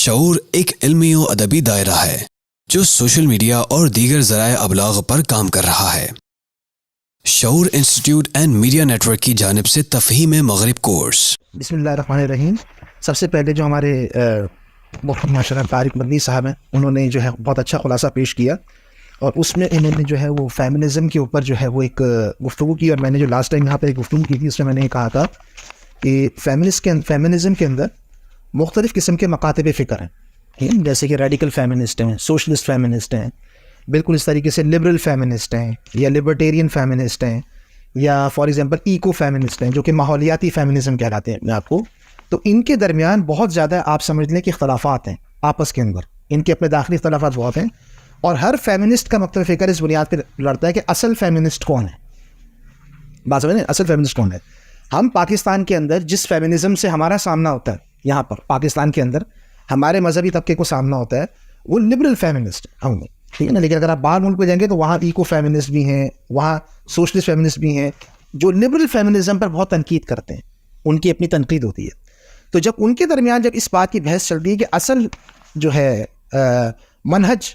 شعور ایک علمی و ادبی دائرہ ہے جو سوشل میڈیا اور دیگر ذرائع ابلاغ پر کام کر رہا ہے۔ Shaoor institute and media network کی جانب سے تفہیم مغرب کورس۔ بسم اللہ الرحمن الرحیم۔ سب سے پہلے جو ہمارے محترم ماشاء اللہ طارق مدنی صاحب ہیں، انہوں نے جو ہے بہت اچھا خلاصہ پیش کیا، اور اس میں انہوں نے جو ہے وہ فیمنزم کے اوپر جو ہے وہ ایک گفتگو کی، اور میں نے جو لاسٹ ٹائم یہاں پہ ایک گفتگو کی تھی اس میں نے یہ کہا تھا کہ فیمنزم کے اندر مختلف قسم کے مکاتب فکر ہیں، جیسے کہ ریڈیکل فیمنسٹ ہیں، سوشلسٹ فیمنسٹ ہیں، بالکل اس طریقے سے لبرل فیمنسٹ ہیں، یا لبرٹیرین فیمنسٹ ہیں، یا فار ایگزامپل ایکو فیمنسٹ ہیں جو کہ ماحولیاتی فیمنزم کہلاتے ہیں اپنے آپ کو۔ تو ان کے درمیان بہت زیادہ آپ سمجھ لیں کہ اختلافات ہیں آپس کے اندر، ان کے اپنے داخلی اختلافات بہت ہیں، اور ہر فیمنسٹ کا مکتب فکر اس بنیاد پہ لڑتا ہے کہ اصل فیمنسٹ کون ہے۔ بات سمجھ لیں، اصل فیمنسٹ کون ہے؟ ہم پاکستان کے اندر جس فیمنزم سے ہمارا سامنا ہوتا ہے، یہاں پر پاکستان کے اندر ہمارے مذہبی طبقے کو سامنا ہوتا ہے، وہ لبرل فیمنسٹ ہوں گے، ٹھیک ہے نا۔ لیکن اگر آپ باہر ملک پہ جائیں گے تو وہاں ایکو فیمنسٹ بھی ہیں، وہاں سوشلسٹ فیمنسٹ بھی ہیں جو لبرل فیمنزم پر بہت تنقید کرتے ہیں، ان کی اپنی تنقید ہوتی ہے۔ تو جب ان کے درمیان جب اس بات کی بحث چلتی ہے کہ اصل جو ہے منہج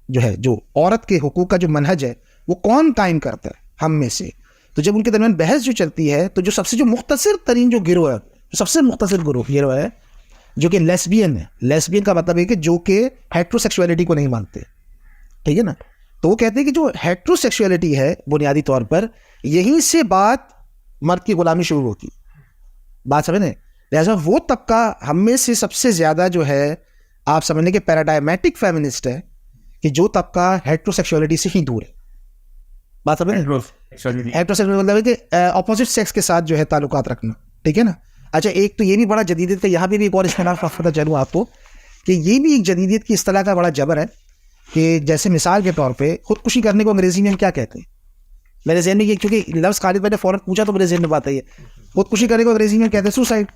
جو ہے، جو عورت کے حقوق کا جو منہج ہے وہ کون قائم کرتا ہے ہم میں سے، تو جب ان کے درمیان بحث جو چلتی ہے تو جو سب سے جو مختصر ترین جو گروہ ہے، سب سے مختصر گروہ ہے جو کہ لیسبین ہے۔ لیسبین کا مطلب ہے کہ جو کہ ہیٹرو سیکشولیٹی کو نہیں مانتے، ٹھیک ہے نا۔ تو وہ کہتے ہیں کہ جو ہیٹرو سیکشولیٹی ہے بنیادی طور پر یہیں سے بات مرد کی غلامی شروع ہوتی، بات سمجھیں۔ لہٰذا وہ طبقہ ہم میں سے سب سے زیادہ جو ہے آپ سمجھ لیں کہ پیراڈائمیٹک فیمنسٹ ہے، کہ جو طبقہ ہیٹرو سیکشولیٹی سے ہی دور ہے، بات سمجھ۔ ہیٹرو سیکشولیٹی مطلب ہے کہ اپوزٹ سیکس کے ساتھ جو ہے تعلقات رکھنا، ٹھیک ہے نا۔ اچھا، ایک تو یہ بھی بڑا جدیدیت کا، یہاں پہ بھی ایک اور اصطلاح پتہ چلوں آپ کو کہ یہ بھی ایک جدیدیت کی اصطلاح کا بڑا جبر ہے، کہ جیسے مثال کے طور پہ خودکشی کرنے کو انگریزی میں ہم کیا کہتے ہیں؟ میرے ذہن میں یہ، چونکہ لفظ خالد نے فوراً پوچھا تو میرے ذہن میں بات آئی ہے، خودکشی کرنے کو انگریزی میں کہتے ہیں سوسائڈ،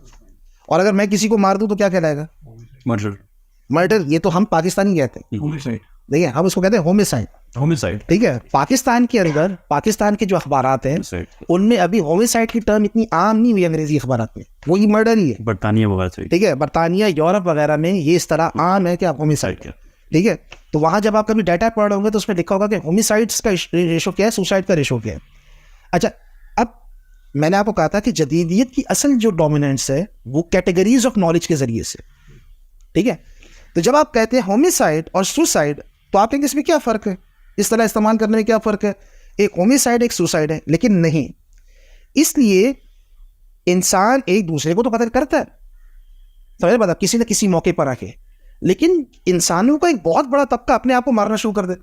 اور اگر میں کسی کو مار دوں تو کیا کہلائے گا؟ مرڈر۔ یہ تو ہم پاکستانی کہتے ہیں، دیکھیں ہم اس کو کہتے ہیں ہومیسائڈ، ٹھیک ہے۔ پاکستان کے اندر پاکستان کے جو اخبارات ہیں ان میں ابھی ہومیسائڈ کی ٹرم اتنی عام نہیں ہوئی انگریزی اخبارات میں، وہی مرڈر ہی ہے۔ برطانیہ وغیرہ، ٹھیک ہے، برطانیہ، یورپ وغیرہ میں یہ اس طرح عام ہے کہ آپ ہومیسائڈ کیا، ٹھیک ہے۔ تو وہاں جب آپ کبھی ڈیٹا پڑھ رہے ہوں گے تو اس میں لکھا ہوگا کہ ہومیسائڈس کا ریشو کیا ہے، سوسائڈ کا ریشو کیا ہے۔ اچھا، اب میں نے آپ کو کہا تھا کہ جدیدیت کی اصل جو ڈومیننس ہے وہ کیٹیگریز آف نالج کے ذریعے سے، ٹھیک ہے۔ تو جب آپ کہتے ہیں ہومیسائڈ اور سوسائڈ تو آپ کہیں گے اس میں کیا فرق ہے، اس طرح استعمال کرنے میں کیا فرق ہے؟ ایک ہومیسائڈ ایک سوسائڈ ہے، لیکن نہیں۔ اس لیے انسان ایک دوسرے کو تو قتل کرتا ہے، سمجھ بات، کسی نہ کسی موقع پر آ کے، لیکن انسانوں کا ایک بہت بڑا طبقہ اپنے آپ کو مارنا شروع کر دے۔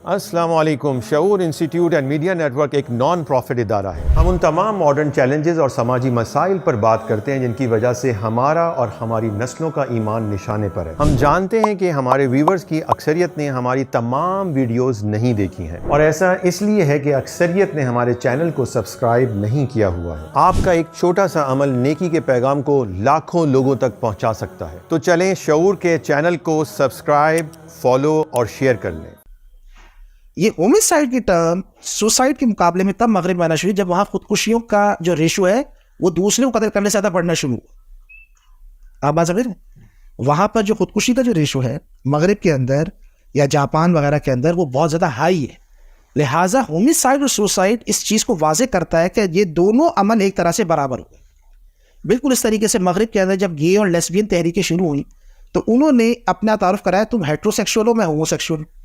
السلام علیکم۔ Shaoor institute and media network ایک نان پروفٹ ادارہ ہے۔ ہم ان تمام ماڈرن چیلنجز اور سماجی مسائل پر بات کرتے ہیں جن کی وجہ سے ہمارا اور ہماری نسلوں کا ایمان نشانے پر ہے۔ ہم جانتے ہیں کہ ہمارے ویورز کی اکثریت نے ہماری تمام ویڈیوز نہیں دیکھی ہیں، اور ایسا اس لیے ہے کہ اکثریت نے ہمارے چینل کو سبسکرائب نہیں کیا ہوا ہے۔ آپ کا ایک چھوٹا سا عمل نیکی کے پیغام کو لاکھوں لوگوں تک پہنچا سکتا ہے، تو چلیں شعور کے چینل کو سبسکرائب، فالو اور شیئر کر لیں۔ یہ ہومیسائڈ کی ٹرم سوسائڈ کے مقابلے میں تب مغرب میں آنا شروع جب وہاں خودکشیوں کا جو ریشو ہے وہ دوسرے کو قتل کرنے سے زیادہ بڑھنا شروع ہوا۔ آپ بات سمجھ رہے ہیں؟ وہاں پر جو خودکشی کا جو ریشو ہے مغرب کے اندر یا جاپان وغیرہ کے اندر وہ بہت زیادہ ہائی ہے، لہٰذا ہومیسائڈ اور سوسائڈ اس چیز کو واضح کرتا ہے کہ یہ دونوں عمل ایک طرح سے برابر ہوئے۔ بالکل اس طریقے سے مغرب کے اندر جب گے اور لیسبین تحریکیں شروع ہوئیں تو انہوں نے اپنا تعارف کرایا، تم ہیٹرو سیکشول ہو، میں ہومو سیکشول ہوں۔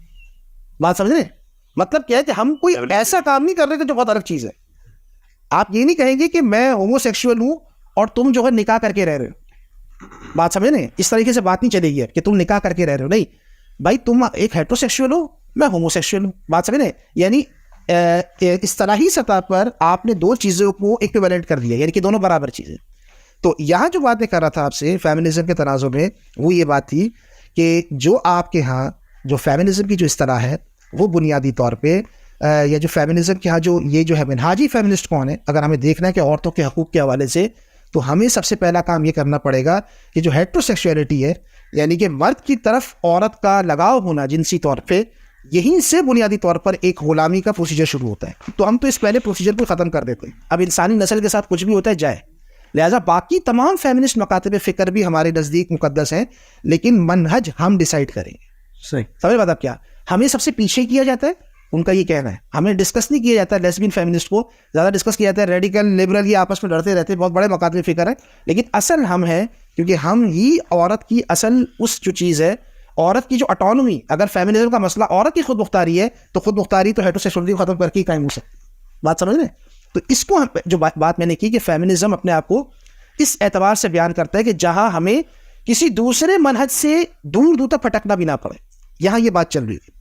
بات سمجھ رہے ہیں؟ مطلب کیا ہے کہ ہم کوئی ایسا کام نہیں کر رہے کہ جو بہت الگ چیز ہے۔ آپ یہ نہیں کہیں گے کہ میں ہومو سیکشول ہوں اور تم جو ہے نکاح کر کے رہ رہے ہو، بات سمجھ رہے ہیں؟ اس طریقے سے بات نہیں چلے گی کہ تم نکاح کر کے رہ رہے ہو، نہیں بھائی، تم ایک ہیٹرو سیکشول ہو، میں ہومو سیکشول ہوں، بات سمجھ رہے ہیں؟ یعنی اصطلاحی سطح پر آپ نے دو چیزوں کو ایکویولنٹ کر دیا، یعنی کہ دونوں برابر چیزیں۔ تو یہاں جو بات میں کر رہا تھا آپ سے فیمنزم کے تناظر میں، وہ یہ بات تھی کہ جو آپ کے ہاں جو فیمنزم کی جو اصطلاح ہے وہ بنیادی طور پہ یا جو فیمنزم کے ہاں جو یہ جو ہے منہاجی فیمنسٹ کون ہے، اگر ہمیں دیکھنا ہے کہ عورتوں کے حقوق کے حوالے سے، تو ہمیں سب سے پہلا کام یہ کرنا پڑے گا کہ جو ہیٹرو سیکشولیٹی ہے، یعنی کہ مرد کی طرف عورت کا لگاؤ ہونا جنسی طور پہ، یہیں سے بنیادی طور پر ایک غلامی کا پروسیجر شروع ہوتا ہے۔ تو ہم تو اس پہلے پروسیجر کو ختم کر دیتے ہیں، اب انسانی نسل کے ساتھ کچھ بھی ہوتا ہے جائے، لہٰذا باقی تمام فیمنسٹ مکاتب فکر بھی ہمارے نزدیک مقدس ہیں، لیکن منہج ہم ڈیسائیڈ کریں گے. سمجھ بات اب کیا، ہمیں سب سے پیچھے کیا جاتا ہے، ان کا یہ کہنا ہے. ہمیں ڈسکس نہیں کیا جاتا ہے لیسبین فیمنسٹ کو، زیادہ ڈسکس کیا جاتا ہے ریڈیکل لبرل، یہ آپس میں لڑتے رہتے ہیں، بہت بڑے مکاتب فکر ہیں. لیکن اصل ہم ہیں، کیونکہ ہم ہی عورت کی اصل اس جو چیز ہے، عورت کی جو اٹانومی، اگر فیمنزم کا مسئلہ عورت کی خود مختاری ہے تو خود مختاری تو ہیٹروسیکسولیٹی کو ختم کر کے ہی قائم ہو سکتی. بات سمجھ رہے ہیں؟ تو اس کو جو بات میں نے کی کہ فیمنزم اپنے آپ کو اس اعتبار سے بیان کرتا ہے کہ جہاں ہمیں کسی دوسرے منہج سے دور دور تک پھٹکنا بھی نہ پڑے، یہاں یہ بات چل رہی تھی.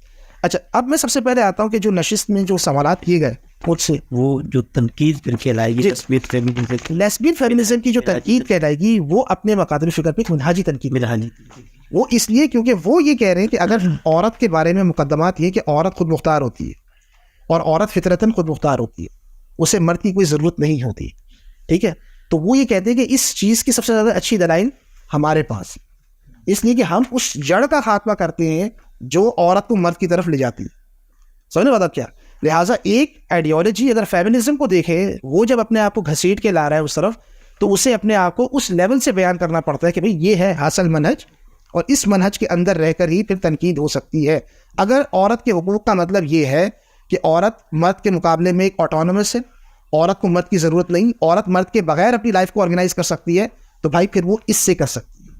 اچھا، اب میں سب سے پہلے آتا ہوں کہ جو نشست میں جو سوالات کیے گئے مجھ سے، وہ جو تنقید کر کے لائے گی لیسبین فیمنزم کی جو تنقید کہلائے گی وہ اپنے مکاتب فکر پہ منہجی تنقید، وہ اس لیے کیونکہ وہ یہ کہہ رہے ہیں کہ اگر عورت کے بارے میں مقدمات یہ کہ عورت خود مختار ہوتی ہے اور عورت فطرتاً خود مختار ہوتی ہے، اسے مرد کی کوئی ضرورت نہیں ہوتی، ٹھیک ہے، تو وہ یہ کہتے ہیں کہ اس چیز کی سب سے زیادہ اچھی دلائل ہمارے پاس، اس لیے کہ ہم اس جڑ کا خاتمہ کرتے ہیں جو عورت کو مرد کی طرف لے جاتی ہے. سمجھنے والا کیا؟ لہٰذا ایک آئیڈیالوجی اگر فیمنزم کو دیکھیں، وہ جب اپنے آپ کو گھسیٹ کے لا رہا ہے اس طرف، تو اسے اپنے آپ کو اس لیول سے بیان کرنا پڑتا ہے کہ بھئی یہ ہے حاصل منہج، اور اس منہج کے اندر رہ کر ہی پھر تنقید ہو سکتی ہے. اگر عورت کے حقوق کا مطلب یہ ہے کہ عورت مرد کے مقابلے میں ایک آٹونومس ہے، عورت کو مرد کی ضرورت نہیں، عورت مرد کے بغیر اپنی لائف کو آرگنائز کر سکتی ہے، تو بھائی پھر وہ اس سے کر سکتی ہے،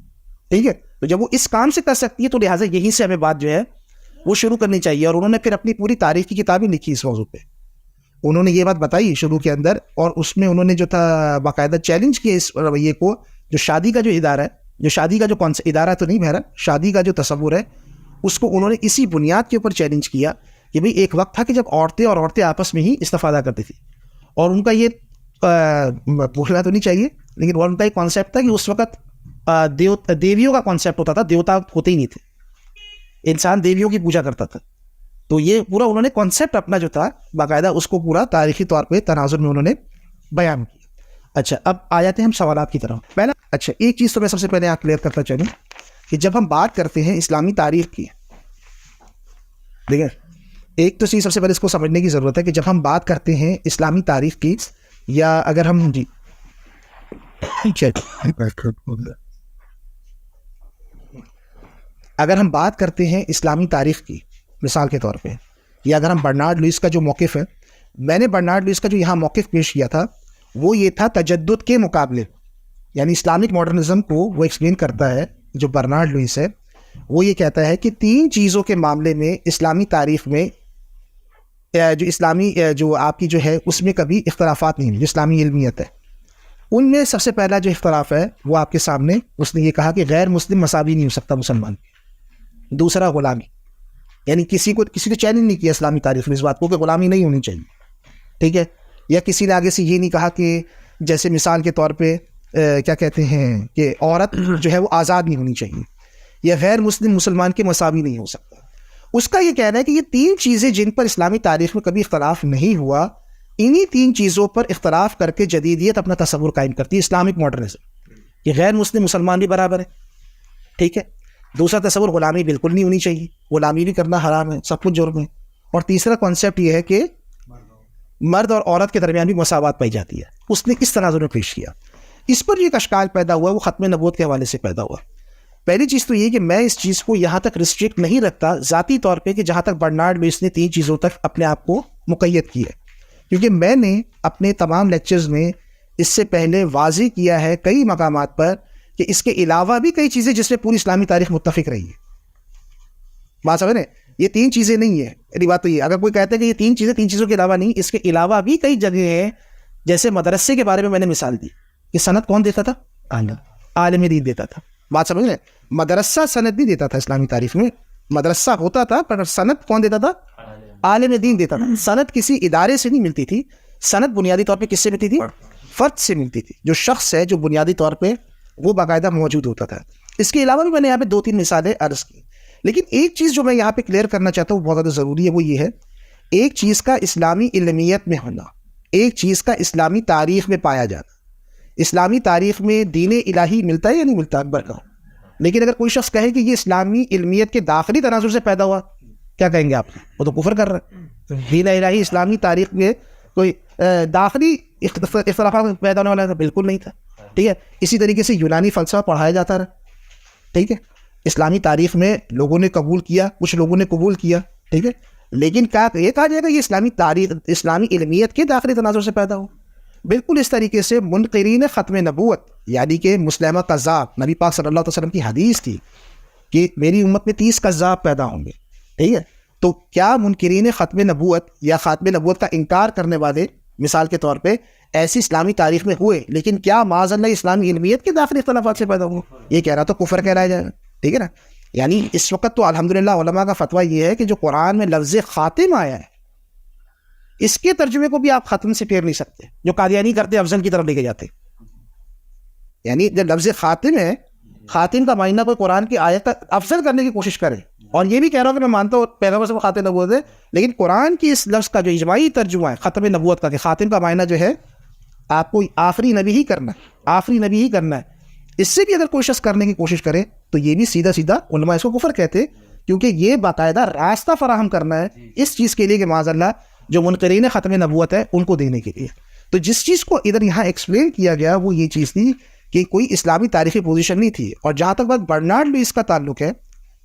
ٹھیک ہے. تو جب وہ اس کام سے کر سکتی ہے تو لہٰذا یہی سے ہمیں بات جو ہے وہ شروع کرنی چاہیے. اور انہوں نے پھر اپنی پوری تاریخ کی کتابیں لکھی اس موضوع پہ، انہوں نے یہ بات بتائی شروع کے اندر، اور اس میں انہوں نے جو تھا باقاعدہ چیلنج کیا اس رویے کو، جو شادی کا جو ادارہ ہے، جو شادی کا جو ادارہ تو نہیں بہرا، شادی کا جو تصور ہے، اس کو انہوں نے اسی بنیاد کے اوپر چیلنج کیا کہ بھئی ایک وقت تھا کہ جب عورتیں آپس میں ہی استفادہ کرتی تھی، اور ان کا یہ بھولنا تو نہیں چاہیے لیکن ان کا ایک کانسیپٹ تھا کہ اس وقت دیویوں کا کانسیپٹ ہوتا تھا، دیوتا ہوتے ہی نہیں تھے، انسان دیویوں کی پوجا کرتا تھا. تو یہ پورا انہوں نے کانسیپٹ اپنا جو تھا باقاعدہ اس کو پورا تاریخی طور پہ تناظر میں انہوں نے بیان کیا. اچھا، اب آ جاتے ہیں ہم سوالات کی طرف. پہلا، اچھا ایک چیز تو میں سب سے پہلے آپ کلیئر کرتا چلوں کہ جب ہم بات کرتے ہیں اسلامی تاریخ کی، دیکھیں ایک تو چیز سب سے پہلے اس کو سمجھنے کی ضرورت ہے کہ جب ہم بات کرتے ہیں اسلامی تاریخ کی، یا اگر ہم اگر ہم بات کرتے ہیں اسلامی تاریخ کی، مثال کے طور پہ، یا اگر ہم برنارڈ لوئس کا جو موقف ہے، میں نے برنارڈ لوئس کا جو یہاں موقف پیش کیا تھا وہ یہ تھا تجدد کے مقابلے، یعنی اسلامک ماڈرنزم کو وہ ایکسپلین کرتا ہے. جو برنارڈ لوئس ہے وہ یہ کہتا ہے کہ 3 چیزوں کے معاملے میں اسلامی تاریخ میں جو اسلامی جو آپ کی جو ہے اس میں کبھی اختلافات نہیں ہیں، جو اسلامی علمیت ہے ان میں سب سے پہلا جو اختلاف ہے وہ آپ کے سامنے اس نے یہ کہا کہ غیر مسلم مساوی نہیں ہو سکتا مسلمان. دوسرا غلامی، یعنی کسی کو چیلنج نہیں کیا اسلامی تاریخ میں اس بات کو کہ غلامی نہیں ہونی چاہیے، ٹھیک ہے. یا کسی نے آگے سے یہ نہیں کہا کہ جیسے مثال کے طور پہ کیا کہتے ہیں کہ عورت جو ہے وہ آزاد نہیں ہونی چاہیے، یا غیر مسلم مسلمان کے مساوی نہیں ہو سکتا. اس کا یہ کہنا ہے کہ یہ 3 چیزیں جن پر اسلامی تاریخ میں کبھی اختلاف نہیں ہوا، انہی 3 چیزوں پر اختلاف کر کے جدیدیت اپنا تصور قائم کرتی ہے اسلامک ماڈرنزم، کہ غیر مسلم مسلمان بھی برابر ہے، ٹھیک ہے. دوسرا تصور غلامی بالکل نہیں ہونی چاہیے، غلامی بھی کرنا حرام ہے، سب کچھ جرم ہے. اور تیسرا کانسیپٹ یہ ہے کہ مرد اور عورت کے درمیان بھی مساوات پائی جاتی ہے. اس نے اس تناظر میں پیش کیا. اس پر جو ایک اشکال پیدا ہوا وہ ختم نبوت کے حوالے سے پیدا ہوا. پہلی چیز تو یہ کہ میں اس چیز کو یہاں تک ریسٹرکٹ نہیں رکھتا ذاتی طور پہ کہ جہاں تک برنارڈ لوئس نے 3 چیزوں تک اپنے آپ کو مقید کیا ہے، کیونکہ میں نے اپنے تمام لیکچرز میں اس سے پہلے واضح کیا ہے کئی مقامات پر کہ اس کے علاوہ بھی کئی چیزیں جس میں پوری اسلامی تاریخ متفق رہی ہے. بات سمجھ رہے؟ یہ 3 چیزیں نہیں ہیں. میری بات تو یہ، اگر کوئی کہتا ہے کہ یہ 3 چیزوں کے علاوہ نہیں، اس کے علاوہ بھی کئی جگہیں ہیں. جیسے مدرسے کے بارے میں نے مثال دی کہ سند کون دیتا تھا؟ عالم دین دیتا تھا. بات سمجھ رہے؟ مدرسہ سند نہیں دیتا تھا اسلامی تاریخ میں، مدرسہ ہوتا تھا پر سند کون دیتا تھا؟ عالم دین دیتا تھا. سند کسی ادارے سے نہیں ملتی تھی، سند بنیادی طور پہ کس سے ملتی تھی؟ فرد سے ملتی تھی، جو شخص ہے جو بنیادی طور پہ وہ باقاعدہ موجود ہوتا تھا. اس کے علاوہ بھی میں نے یہاں پہ 2-3 مثالیں عرض کی. لیکن ایک چیز جو میں یہاں پہ کلیئر کرنا چاہتا ہوں بہت زیادہ ضروری ہے، وہ یہ ہے ایک چیز کا اسلامی علمیت میں ہونا، ایک چیز کا اسلامی تاریخ میں پایا جانا. اسلامی تاریخ میں دین الہی ملتا ہے یا نہیں ملتا؟ اکبر کا. لیکن اگر کوئی شخص کہے کہ یہ اسلامی علمیت کے داخلی تناظر سے پیدا ہوا، کیا کہیں گے آپ؟ وہ تو کفر کر رہا ہے. دین الہی اسلامی تاریخ میں کوئی داخلی اختلافات پیدا ہونے والا تھا؟ بالکل نہیں تھا. ٹھیک ہے. اسی طریقے سے یونانی فلسفہ پڑھایا جاتا رہا, ٹھیک ہے. اسلامی تاریخ میں لوگوں نے قبول کیا, کچھ لوگوں نے قبول کیا, ٹھیک ہے, لیکن کیا یہ کہا جائے گا یہ اسلامی تاریخ اسلامی علمیت کے داخلی تناظر سے پیدا ہو؟ بالکل اس طریقے سے منکرین ختم نبوت یعنی کہ مسلمہ کذاب, نبی پاک صلی اللہ علیہ وسلم کی حدیث تھی کہ میری امت میں 30 کذاب پیدا ہوں گے, ٹھیک ہے. تو کیا منکرین ختم نبوت یا خاتم نبوت کا انکار کرنے والے مثال کے طور پہ ایسی اسلامی تاریخ میں ہوئے, لیکن کیا معاذ اللہ اسلامی علمیت کے داخلی اختلافات سے پیدا ہوئے؟ یہ کہہ رہا تو کفر کہلایا جائے گا, ٹھیک ہے نا. یعنی اس وقت تو الحمدللہ علماء کا فتویٰ یہ ہے کہ جو قرآن میں لفظ خاتم آیا ہے اس کے ترجمے کو بھی آپ ختم سے پھیر نہیں سکتے, جو قادیانی کرتے افضل کی طرف لے کے جاتے. یعنی جب لفظ خاتم ہے, خاتم کا معنی کوئی قرآن کی آیت کا افضل کرنے کی کوشش کرے, اور یہ بھی کہہ رہا ہوں کہ میں مانتا ہوں پیغمبر سے وہ خاتم نبوت ہے, لیکن قرآن کی اس لفظ کا جو اجماعی ترجمہ ہے ختم نبوت کا کہ خاتم کا معنی جو ہے آپ کو آخری نبی ہی کرنا ہے, آخری نبی ہی کرنا ہے, اس سے بھی اگر کوئی شخص کرنے کی کوشش کرے تو یہ بھی سیدھا سیدھا علماء اس کو کفر کہتے, کیونکہ یہ باقاعدہ راستہ فراہم کرنا ہے اس چیز کے لیے کہ معاذ اللہ جو منکرین ختم نبوت ہے ان کو دینے کے لیے. تو جس چیز کو ادھر یہاں ایکسپلین کیا گیا وہ یہ چیز تھی کہ کوئی اسلامی تاریخی پوزیشن نہیں تھی. اور جہاں تک بات برنارڈ لوئس کا تعلق ہے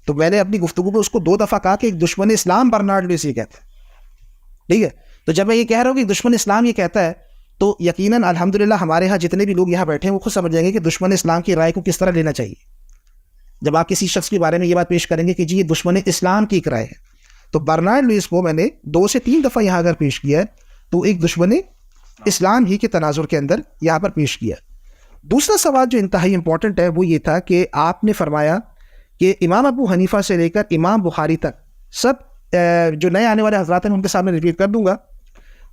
تو میں نے اپنی گفتگو میں اس کو 2 دفعہ کہا کہ ایک دشمن اسلام برنارڈ لوئس یہ کہتا ہے, ٹھیک ہے. تو جب میں یہ کہہ رہا ہوں کہ دشمن اسلام یہ کہتا ہے تو یقیناً الحمدللہ ہمارے ہاں جتنے بھی لوگ یہاں بیٹھے ہیں وہ خود سمجھ جائیں گے کہ دشمن اسلام کی رائے کو کس طرح لینا چاہیے. جب آپ کسی شخص کے بارے میں یہ بات پیش کریں گے کہ جی یہ دشمن اسلام کی ایک رائے ہے, تو برنارڈ لوئس کو میں نے 2 سے 3 دفعہ یہاں اگر پیش کیا ہے تو ایک دشمن اسلام ہی کے تناظر کے اندر یہاں پر پیش کیا. دوسرا سوال جو انتہائی امپورٹنٹ ہے وہ یہ تھا کہ آپ نے فرمایا کہ امام ابو حنیفہ سے لے کر امام بخاری تک سب جو نئے آنے والے حضرات ہیں ان کے سامنے ریپیٹ کر دوں گا,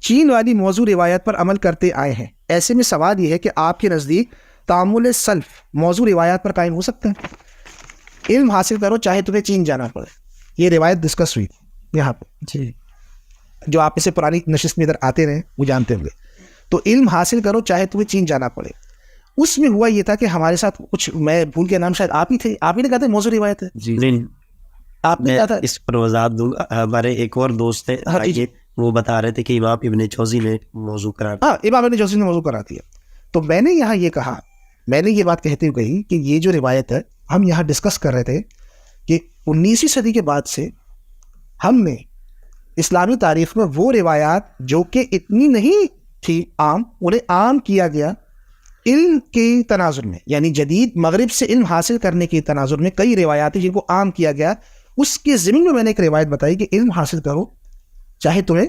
چین والی موضوع روایت پر عمل کرتے آئے ہیں. ایسے میں سوال یہ ہے کہ آپ کے نزدیک تعامل سلف موضوع روایات پر قائم ہو سکتے ہیں؟ علم حاصل کرو چاہے تمہیں چین جانا پڑے, یہ روایت ڈسکس ہوئی یہاں پہ, جی جو آپ اسے پرانی نشست میں ادھر آتے رہے وہ جانتے ہوں گے. تو علم حاصل کرو چاہے تمہیں چین جانا پڑے, اس میں ہوا یہ تھا کہ ہمارے ساتھ کچھ, میں بھول کے نام شاید آپ ہی تھے, آپ ہی نے کہا تھا موضوع روایت ہے. جی آپ نے میں کہا تھا اس پر وضاحت دوں گا. ہمارے ایک اور دوست ہیں وہ بتا رہے تھے کہ امام ابن جوزی نے موضوع قرار دیا. ہاں, امام ابن جوزی نے موضوع قرار دیا. تو میں نے یہاں یہ کہا, میں نے یہ بات کہتے ہوئے کہی کہ یہ جو روایت ہے ہم یہاں ڈسکس کر رہے تھے کہ 19ویں صدی کے بعد سے ہم نے اسلامی تاریخ میں وہ روایات جو کہ اتنی نہیں تھی عام, انہیں عام کیا گیا علم کے تناظر میں. یعنی جدید مغرب سے علم حاصل کرنے کے تناظر میں کئی روایات ہیں جن کو عام کیا گیا. اس کے ضمن میں نے ایک روایت بتائی کہ علم حاصل کرو چاہے تمہیں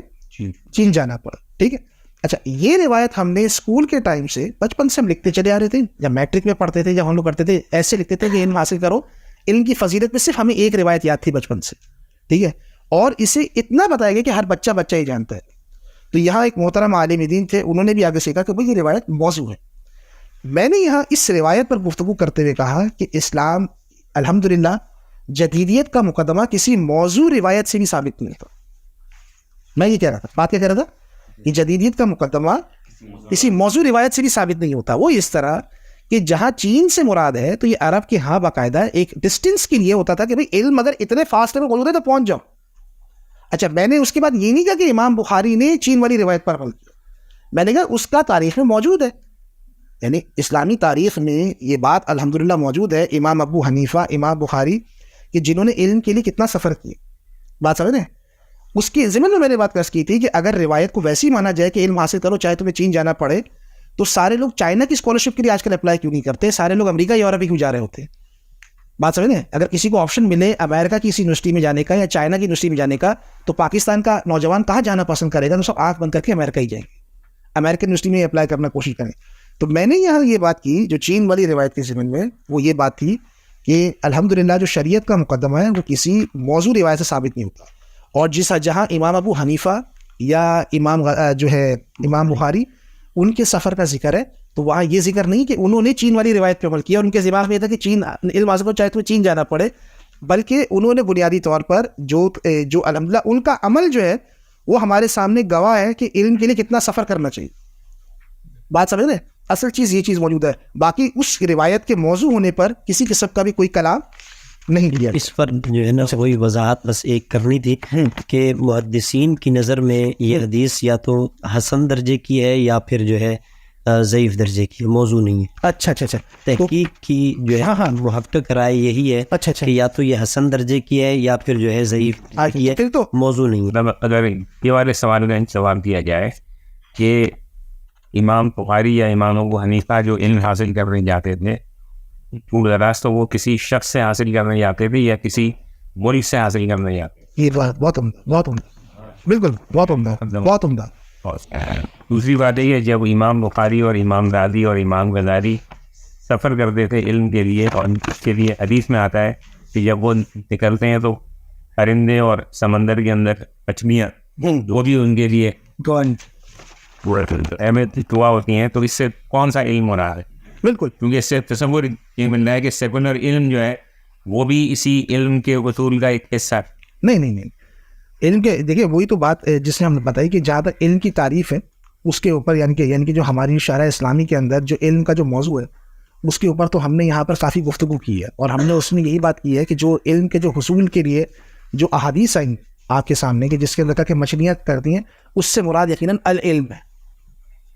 چین جانا پڑے, ٹھیک ہے. اچھا, یہ روایت ہم نے اسکول کے ٹائم سے بچپن سے ہم لکھتے چلے آ رہے تھے, جب میٹرک میں پڑھتے تھے, جب ہم لوگ کرتے تھے ایسے لکھتے تھے کہ علم حاصل کرو. علم کی فضیلت میں صرف ہمیں ایک روایت یاد تھی بچپن سے, ٹھیک ہے, اور اسے اتنا بتایا گیا کہ ہر بچہ ہی جانتا ہے. تو یہاں ایک محترم عالم دین تھے, انہوں نے بھی آگے سے کہا کہ بھائی یہ روایت موضوع ہے. میں نے یہاں اس روایت پر گفتگو کرتے ہوئے کہا کہ اسلام الحمدللہ جدیدیت کا مقدمہ کسی موضوع روایت سے بھی ثابت نہیں ہوتا. میں یہ کہہ رہا تھا, بات کیا کہہ رہا تھا کہ جدیدیت کا مقدمہ کسی موضوع روایت سے بھی ثابت نہیں ہوتا. وہ اس طرح کہ جہاں چین سے مراد ہے تو یہ عرب کے ہاں باقاعدہ ایک ڈسٹینس کے لیے ہوتا تھا کہ بھائی علم اگر اتنے فاسٹ میں موجود ہے تو پہنچ جاؤ. اچھا, میں نے اس کے بعد یہ نہیں کہا کہ امام بخاری نے چین والی روایت پر عمل کیا, میں نے کہا اس کا تاریخ میں موجود ہے. یعنی اسلامی تاریخ میں یہ بات الحمدللہ موجود ہے, امام ابو حنیفہ, امام بخاری, کہ جنہوں نے علم کے لیے کتنا سفر کیا. بات سمجھ رہے ہیں؟ اس کے ضمن میں نے بات کر کی تھی کہ اگر روایت کو ویسی مانا جائے کہ علم حاصل کرو چاہے تمہیں چین جانا پڑے, تو سارے لوگ چائنا کی اسکالرشپ کے لیے آج کل اپلائی کیوں نہیں کرتے, سارے لوگ امریکہ یورپ ہی کیوں جا رہے ہوتے ہیں. بات سمجھ رہے ہیں؟ اگر کسی کو آپشن ملے امریکہ کی کسی یونیورسٹی میں جانے کا یا چائنا کی یونیورسٹی میں جانے کا, تو پاکستان کا نوجوان کہاں جانا پسند کرے گا؟ تو سب آنکھ بند کر کے امریکہ ہی جائیں گے, امریکن یونیورسٹی میں اپلائی کرنا کوشش کریں. تو میں نے یہاں یہ بات کی جو چین والی روایت کے ضمن میں, وہ یہ بات تھی کہ الحمدللہ جو شریعت کا مقدمہ ہے وہ کسی موضوع روایت سے ثابت نہیں ہوتا. اور جہاں امام ابو حنیفہ یا امام بخاری ان کے سفر کا ذکر ہے, تو وہاں یہ ذکر نہیں کہ انہوں نے چین والی روایت پہ عمل کیا اور ان کے دماغ میں یہ تھا کہ چین علم حاصل کرو چاہے تمہیں چین جانا پڑے, بلکہ انہوں نے بنیادی طور پر جو الحمدللہ ان کا عمل جو ہے وہ ہمارے سامنے گواہ ہے کہ علم کے لیے کتنا سفر کرنا چاہیے. بات سمجھ رہے؟ اصل چیز یہ چیز موجود ہے, باقی اس روایت کے موضوع ہونے پر کسی قسم کا بھی کوئی کلام نہیں لیا. اس پر جو ہے نا وہی وضاحت بس ایک کرنی تھی کہ محدثین کی نظر میں یہ حدیث یا تو حسن درجے کی ہے یا پھر جو ہے ضعیف درجے کی ہے، موضوع نہیں ہے. اچھا اچھا اچھا. تحقیق کی جو ہے محقق رائے یہی ہے اچھا اچھا کہ یا تو یہ حسن درجے کی ہے یا پھر جو ہے ضعیف کی ہے، پھر تو موضوع نہیں ہے. اگر یہ والے سوال کا جواب دیا جائے کہ امام بخاری یا امام ابو حنیفہ جو علم حاصل کرنے جاتے تھے دور دراز، تو وہ کسی شخص سے حاصل کرنے جاتے تھے یا کسی ملک سے حاصل کرنے جاتے تھے؟ یہ بہت عمدہ، بہت عمدہ، بالکل بہت عمدہ، بہت عمدہ. دوسری بات یہ ہے جب امام بخاری اور امام رازی اور امام غزالی سفر کرتے تھے علم کے لیے، اور اس کے لیے حدیث میں آتا ہے کہ جب وہ نکلتے ہیں تو پرندے اور سمندر کے اندر مچھلیاں وہ بھی ان کے لیے اہمیت دعا ہوتی ہیں. تو اس سے کون سا علم ہو رہا ہے؟ بالکل، کیونکہ اس سے تصور یہ مل رہا ہے کہ سیکولر علم جو ہے وہ بھی اسی علم کے اصول کا ایک حصہ ہے. نہیں علم کے دیکھیے وہی تو بات جس نے ہم نے بتائی کہ جہاں تک علم کی تعریف ہے اس کے اوپر یعنی کہ جو ہماری شرح اسلامی کے اندر جو علم کا جو موضوع ہے اس کے اوپر تو ہم نے یہاں پر کافی گفتگو کی ہے، اور ہم نے اس میں یہی بات کی ہے کہ جو علم کے جو حصول کے لیے جو احادیث آئیں آپ کے سامنے کہ جس کے اندر کہ مچھلیاں کرتی ہیں، اس سے مراد یقیناً العلم ہے،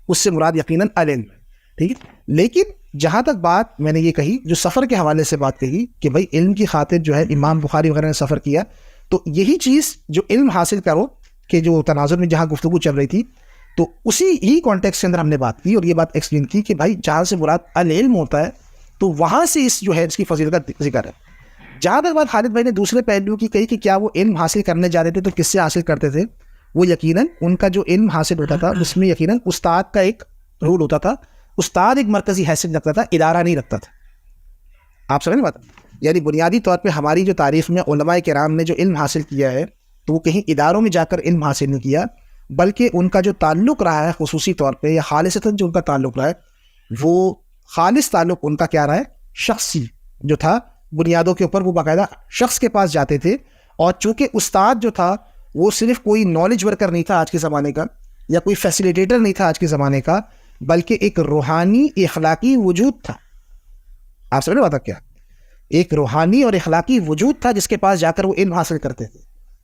اس سے مراد یقیناً العلم ہے. ٹھیک ہے، لیکن جہاں تک بات میں نے یہ کہی جو سفر کے حوالے سے بات کہی کہ بھائی علم کی خاطر جو ہے امام بخاری وغیرہ نے سفر کیا، تو یہی چیز جو علم حاصل کرو کہ جو تناظر میں جہاں گفتگو چل رہی تھی تو اسی ہی کانٹیکس کے اندر ہم نے بات کی اور یہ بات ایکسپلین کی کہ بھائی جہاں سے مراد العلم ہوتا ہے تو وہاں سے اس جو ہے اس کی فضیلت کا ذکر ہے. جہاں تک بات خالد بھائی نے دوسرے پہلو کی کہی کہ کیا وہ علم حاصل کرنے جاتے تھے تو کس سے حاصل کرتے تھے، وہ یقیناً ان کا جو علم حاصل ہوتا تھا اس میں یقیناً استاد کا ایک رول ہوتا تھا. استاد ایک مرکزی حیثیت رکھتا تھا، ادارہ نہیں رکھتا تھا. آپ سمجھ بات، یعنی بنیادی طور پہ ہماری جو تاریخ میں علماء کرام نے جو علم حاصل کیا ہے تو وہ کہیں اداروں میں جا کر علم حاصل نہیں کیا، بلکہ ان کا جو تعلق رہا ہے خصوصی طور پہ یا خالصتاً جو ان کا تعلق رہا ہے وہ خالص تعلق ان کا کیا رہا ہے، شخصی جو تھا، بنیادوں کے اوپر وہ باقاعدہ شخص کے پاس جاتے تھے. اور چونکہ استاد جو تھا وہ صرف کوئی نالج ورکر نہیں تھا آج کے زمانے کا یا کوئی فیسیلیٹیٹر نہیں تھا آج کے زمانے کا، بلکہ ایک روحانی اخلاقی وجود تھا. آپ سمجھ بات کیا، ایک روحانی اور اخلاقی وجود تھا جس کے پاس جا کر وہ علم حاصل کرتے تھے.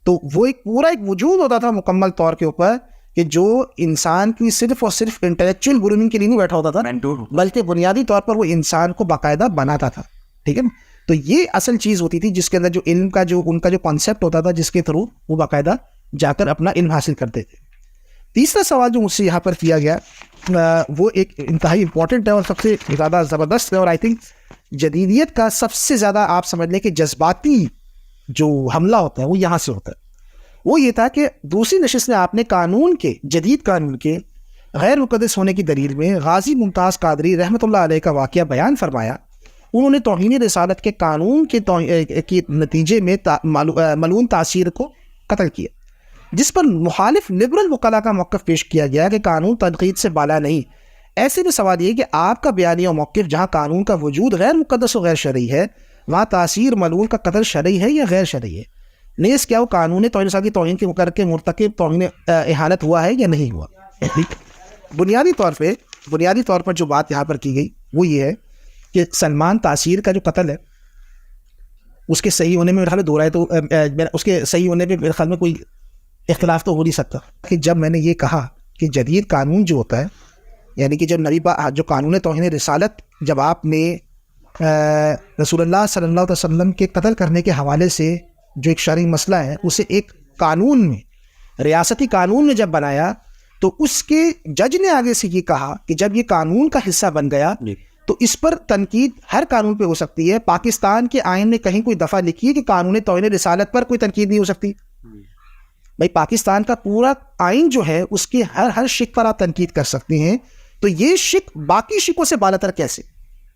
تو وہ ایک پورا ایک وجود ہوتا تھا مکمل طور کے اوپر کہ جو انسان کی صرف اور صرف انٹلیکچوئل گرومنگ کے لیے نہیں بیٹھا ہوتا تھا بلکہ بنیادی طور پر وہ انسان کو باقاعدہ بناتا تھا. ٹھیک ہے نا، تو یہ اصل چیز ہوتی تھی جس کے اندر جو علم کا جو ان کا جو کانسیپٹ ہوتا تھا جس کے تھرو وہ باقاعدہ جا کر اپنا علم حاصل کرتے تھے. تیسرا سوال جو مجھ سے یہاں پر کیا گیا وہ ایک انتہائی امپورٹنٹ ہے اور سب سے زیادہ زبردست ہے، اور آئی تھنک جدیدیت کا سب سے زیادہ آپ سمجھ لیں کہ جذباتی جو حملہ ہوتا ہے وہ یہاں سے ہوتا ہے. وہ یہ تھا کہ دوسری نشست میں آپ نے قانون کے جدید قانون کے غیر مقدس ہونے کی دلیل میں غازی ممتاز قادری رحمۃ اللہ علیہ کا واقعہ بیان فرمایا. انہوں نے توہین رسالت کے قانون کے نتیجے میں ملعون تاثیر کو قتل کیا، جس پر مخالف لبرل وکلاء کا موقف پیش کیا گیا کہ قانون تنقید سے بالا نہیں. ایسے میں سوال یہ کہ آپ کا بیانیہ و موقف جہاں قانون کا وجود غیر مقدس و غیر شرعی ہے وہاں تاثیر ملعون کا قتل شرعی ہے یا غیر شرعی ہے؟ نیز کیا وہ قانون توہین رسالت کی توہین کے مقرر کے مرتکب توہین اہانت ہوا ہے یا نہیں ہوا؟ بنیادی طور پر جو بات یہاں پر کی گئی وہ یہ ہے کہ سلمان تاثیر کا جو قتل ہے اس کے صحیح ہونے میں میرے خیال میں دو رائے تو اس کے صحیح ہونے پہ میرے خیال میں کوئی اختلاف تو ہو نہیں سکتا. کہ جب میں نے یہ کہا کہ جدید قانون جو ہوتا ہے یعنی کہ جب نبی جو قانون توہین رسالت جب آپ نے رسول اللہ صلی اللہ علیہ وسلم کے قتل کرنے کے حوالے سے جو ایک شرعی مسئلہ ہے اسے ایک قانون میں ریاستی قانون میں جب بنایا تو اس کے جج نے آگے سے یہ کہا کہ جب یہ قانون کا حصہ بن گیا تو اس پر تنقید ہر قانون پہ ہو سکتی ہے. پاکستان کے آئین نے کہیں کوئی دفعہ لکھی ہے کہ قانون توہین رسالت پر کوئی تنقید نہیں ہو سکتی؟ بھائی پاکستان کا پورا آئین جو ہے اس کے ہر شق پر آپ تنقید کر سکتے ہیں، تو یہ شق باقی شقوں سے بالاتر کیسے؟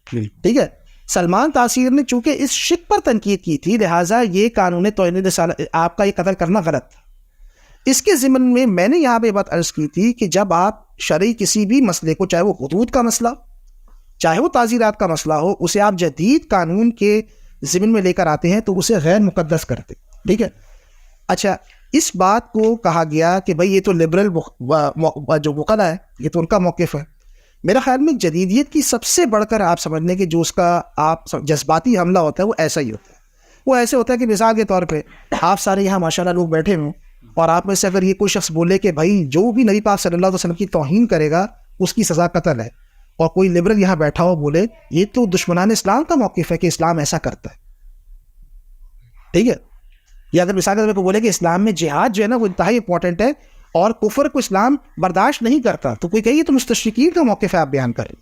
ٹھیک ہے، سلمان تاثیر نے چونکہ اس شق پر تنقید کی تھی لہٰذا یہ قانون توہین رسالت آپ کا یہ قتل کرنا غلط تھا. اس کے ضمن میں نے یہاں پہ بات عرض کی تھی کہ جب آپ شرعی کسی بھی مسئلے کو چاہے وہ حدود کا مسئلہ چاہے وہ تعزیرات کا مسئلہ ہو اسے آپ جدید قانون کے ضمن میں لے کر آتے ہیں تو اسے غیر مقدس کرتے. ٹھیک ہے، اچھا اس بات کو کہا گیا کہ بھئی یہ تو لبرل جو وکلا ہے یہ تو ان کا موقف ہے. میرا خیال میں جدیدیت کی سب سے بڑھ کر آپ سمجھ لیں کہ جو اس کا آپ جذباتی حملہ ہوتا ہے وہ ایسا ہی ہوتا ہے. وہ ایسے ہوتا ہے کہ مثال کے طور پہ آپ سارے یہاں ماشاءاللہ لوگ بیٹھے ہوں اور آپ میں سے اگر یہ کوئی شخص بولے کہ بھائی جو بھی نبی پاک صلی اللہ علیہ وسلم کی توہین کرے گا اس کی سزا قتل ہے، اور کوئی لبرل یہاں بیٹھا ہو بولے یہ تو دشمنان اسلام کا موقف ہے کہ اسلام ایسا کرتا ہے, ٹھیک ہے, یا اگر مثال کے طور پہ بولے کہ اسلام میں جہاد جو ہے نا وہ انتہائی امپورٹنٹ ہے اور کفر کو اسلام برداشت نہیں کرتا, تو کوئی کہیے تو مستشرقین کا موقف ہے آپ بیان کریں.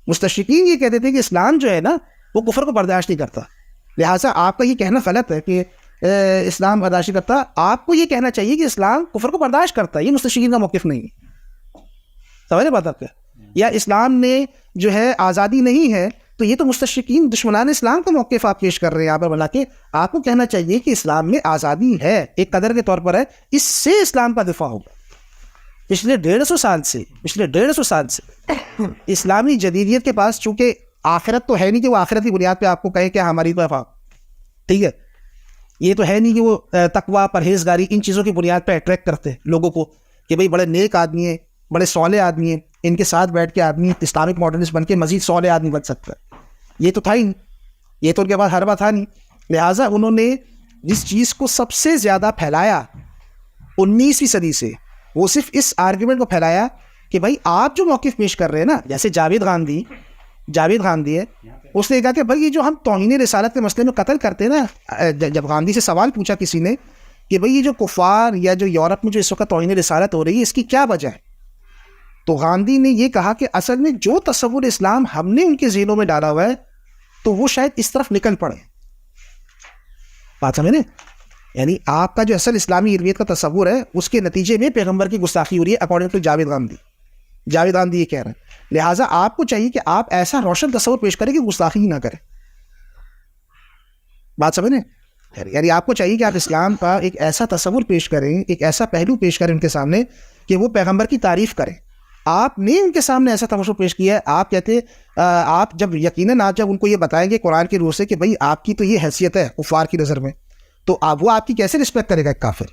مستشرقین یہ کہتے تھے کہ اسلام جو ہے نا وہ کفر کو برداشت نہیں کرتا, لہٰذا آپ کا یہ کہنا غلط ہے کہ اسلام برداشت نہیں کرتا. آپ کو یہ کہنا چاہیے کہ اسلام کفر کو برداشت کرتا ہے, یہ مستشرقین کا موقف نہیں ہے. سمجھ رہے بات آپ کیا؟ یا اسلام نے جو ہے آزادی نہیں ہے, تو یہ تو مستشرقین دشمنان اسلام کا موقف آپ پیش کر رہے ہیں یہاں پر بنا کے. آپ کو کہنا چاہیے کہ اسلام میں آزادی ہے, ایک قدر کے طور پر ہے, اس سے اسلام کا دفاع ہوگا. پچھلے 150 سال سے اسلامی جدیدیت کے پاس چونکہ آخرت تو ہے نہیں کہ وہ آخرت کی بنیاد پہ آپ کو کہے کہ ہماری طرف, ٹھیک ہے, یہ تو ہے نہیں کہ وہ تقویٰ پرہیزگاری ان چیزوں کی بنیاد پہ اٹریکٹ کرتے لوگوں کو کہ بھئی بڑے نیک آدمی ہیں, بڑے صالح آدمی ہیں, ان کے ساتھ بیٹھ کے آدمی اسلامک ماڈرنسٹ بن کے مزید صالح آدمی بن سکتا ہے. یہ تو تھا ہی نہیں, یہ تو ان کے پاس حربہ تھا نہیں. لہٰذا انہوں نے جس چیز کو سب سے زیادہ پھیلایا 19ویں صدی سے, وہ صرف اس آرگیومنٹ کو پھیلایا کہ بھائی آپ جو موقف پیش کر رہے ہیں نا, جیسے جاوید گاندھی ہے, اس نے کہا کہ بھائی یہ جو ہم توہین رسالت کے مسئلے میں قتل کرتے ہیں نا, جب گاندھی سے سوال پوچھا کسی نے کہ بھئی یہ جو کفار یا جو یورپ میں جو اس وقت توہین رسالت ہو رہی ہے اس کی کیا وجہ ہے, تو گاندھی نے یہ کہا کہ اصل میں جو تصور اسلام ہم نے ان کے ذہنوں میں ڈالا ہوا ہے تو وہ شاید اس طرف نکل پڑے. بات سمجھے نا, یعنی آپ کا جو اصل اسلامی علمیت کا تصور ہے اس کے نتیجے میں پیغمبر کی گستاخی ہو رہی ہے اکارڈنگ ٹو جاوید گاندھی یہ کہہ رہے ہیں. لہٰذا آپ کو چاہیے کہ آپ ایسا روشن تصور پیش کریں کہ گستاخی ہی نہ کریں. بات سمجھ رہے ہیں, یعنی آپ کو چاہیے کہ آپ اسلام کا ایک ایسا تصور پیش کریں, ایک ایسا پہلو پیش کریں ان کے سامنے کہ وہ پیغمبر کی تعریف کریں. آپ نے ان کے سامنے ایسا تصور پیش کیا ہے, آپ کہتے آپ جب یقیناً آپ جب ان کو یہ بتائیں گے قرآن کی روح سے کہ بھئی آپ کی تو یہ حیثیت ہے کفار کی نظر میں, تو وہ آپ کی کیسے رسپیکٹ کرے گا ایک کافر؟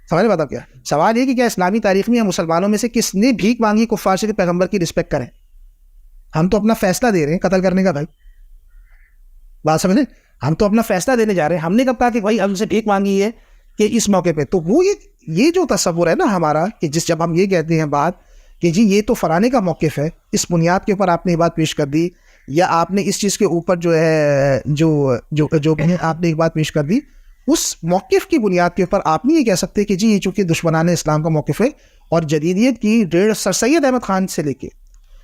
سمجھ بات آپ کیا سوال یہ کہ کیا اسلامی تاریخ میں یا مسلمانوں میں سے کس نے بھیک مانگی کفار سے کہ پیغمبر کی رسپیکٹ کریں؟ ہم تو اپنا فیصلہ دے رہے ہیں قتل کرنے کا. بھائی بات سمجھیں, ہم تو اپنا فیصلہ دینے جا رہے ہیں. ہم نے کب کہا کہ بھائی ہم سے بھیک مانگی ہے کہ اس موقع پہ؟ تو وہ یہ جو تصور ہے نا ہمارا کہ جب ہم یہ کہتے ہیں بات کہ جی یہ تو فلانے کا موقف ہے, اس بنیاد کے اوپر آپ نے یہ بات پیش کر دی, یا آپ نے اس چیز کے اوپر جو ہے جو آپ نے ایک بات پیش کر دی, اس موقف کی بنیاد کے اوپر آپ نہیں یہ کہہ سکتے کہ جی یہ چونکہ دشمنان اسلام کا موقف ہے. اور جدیدیت کی سر سید احمد خان سے لے کے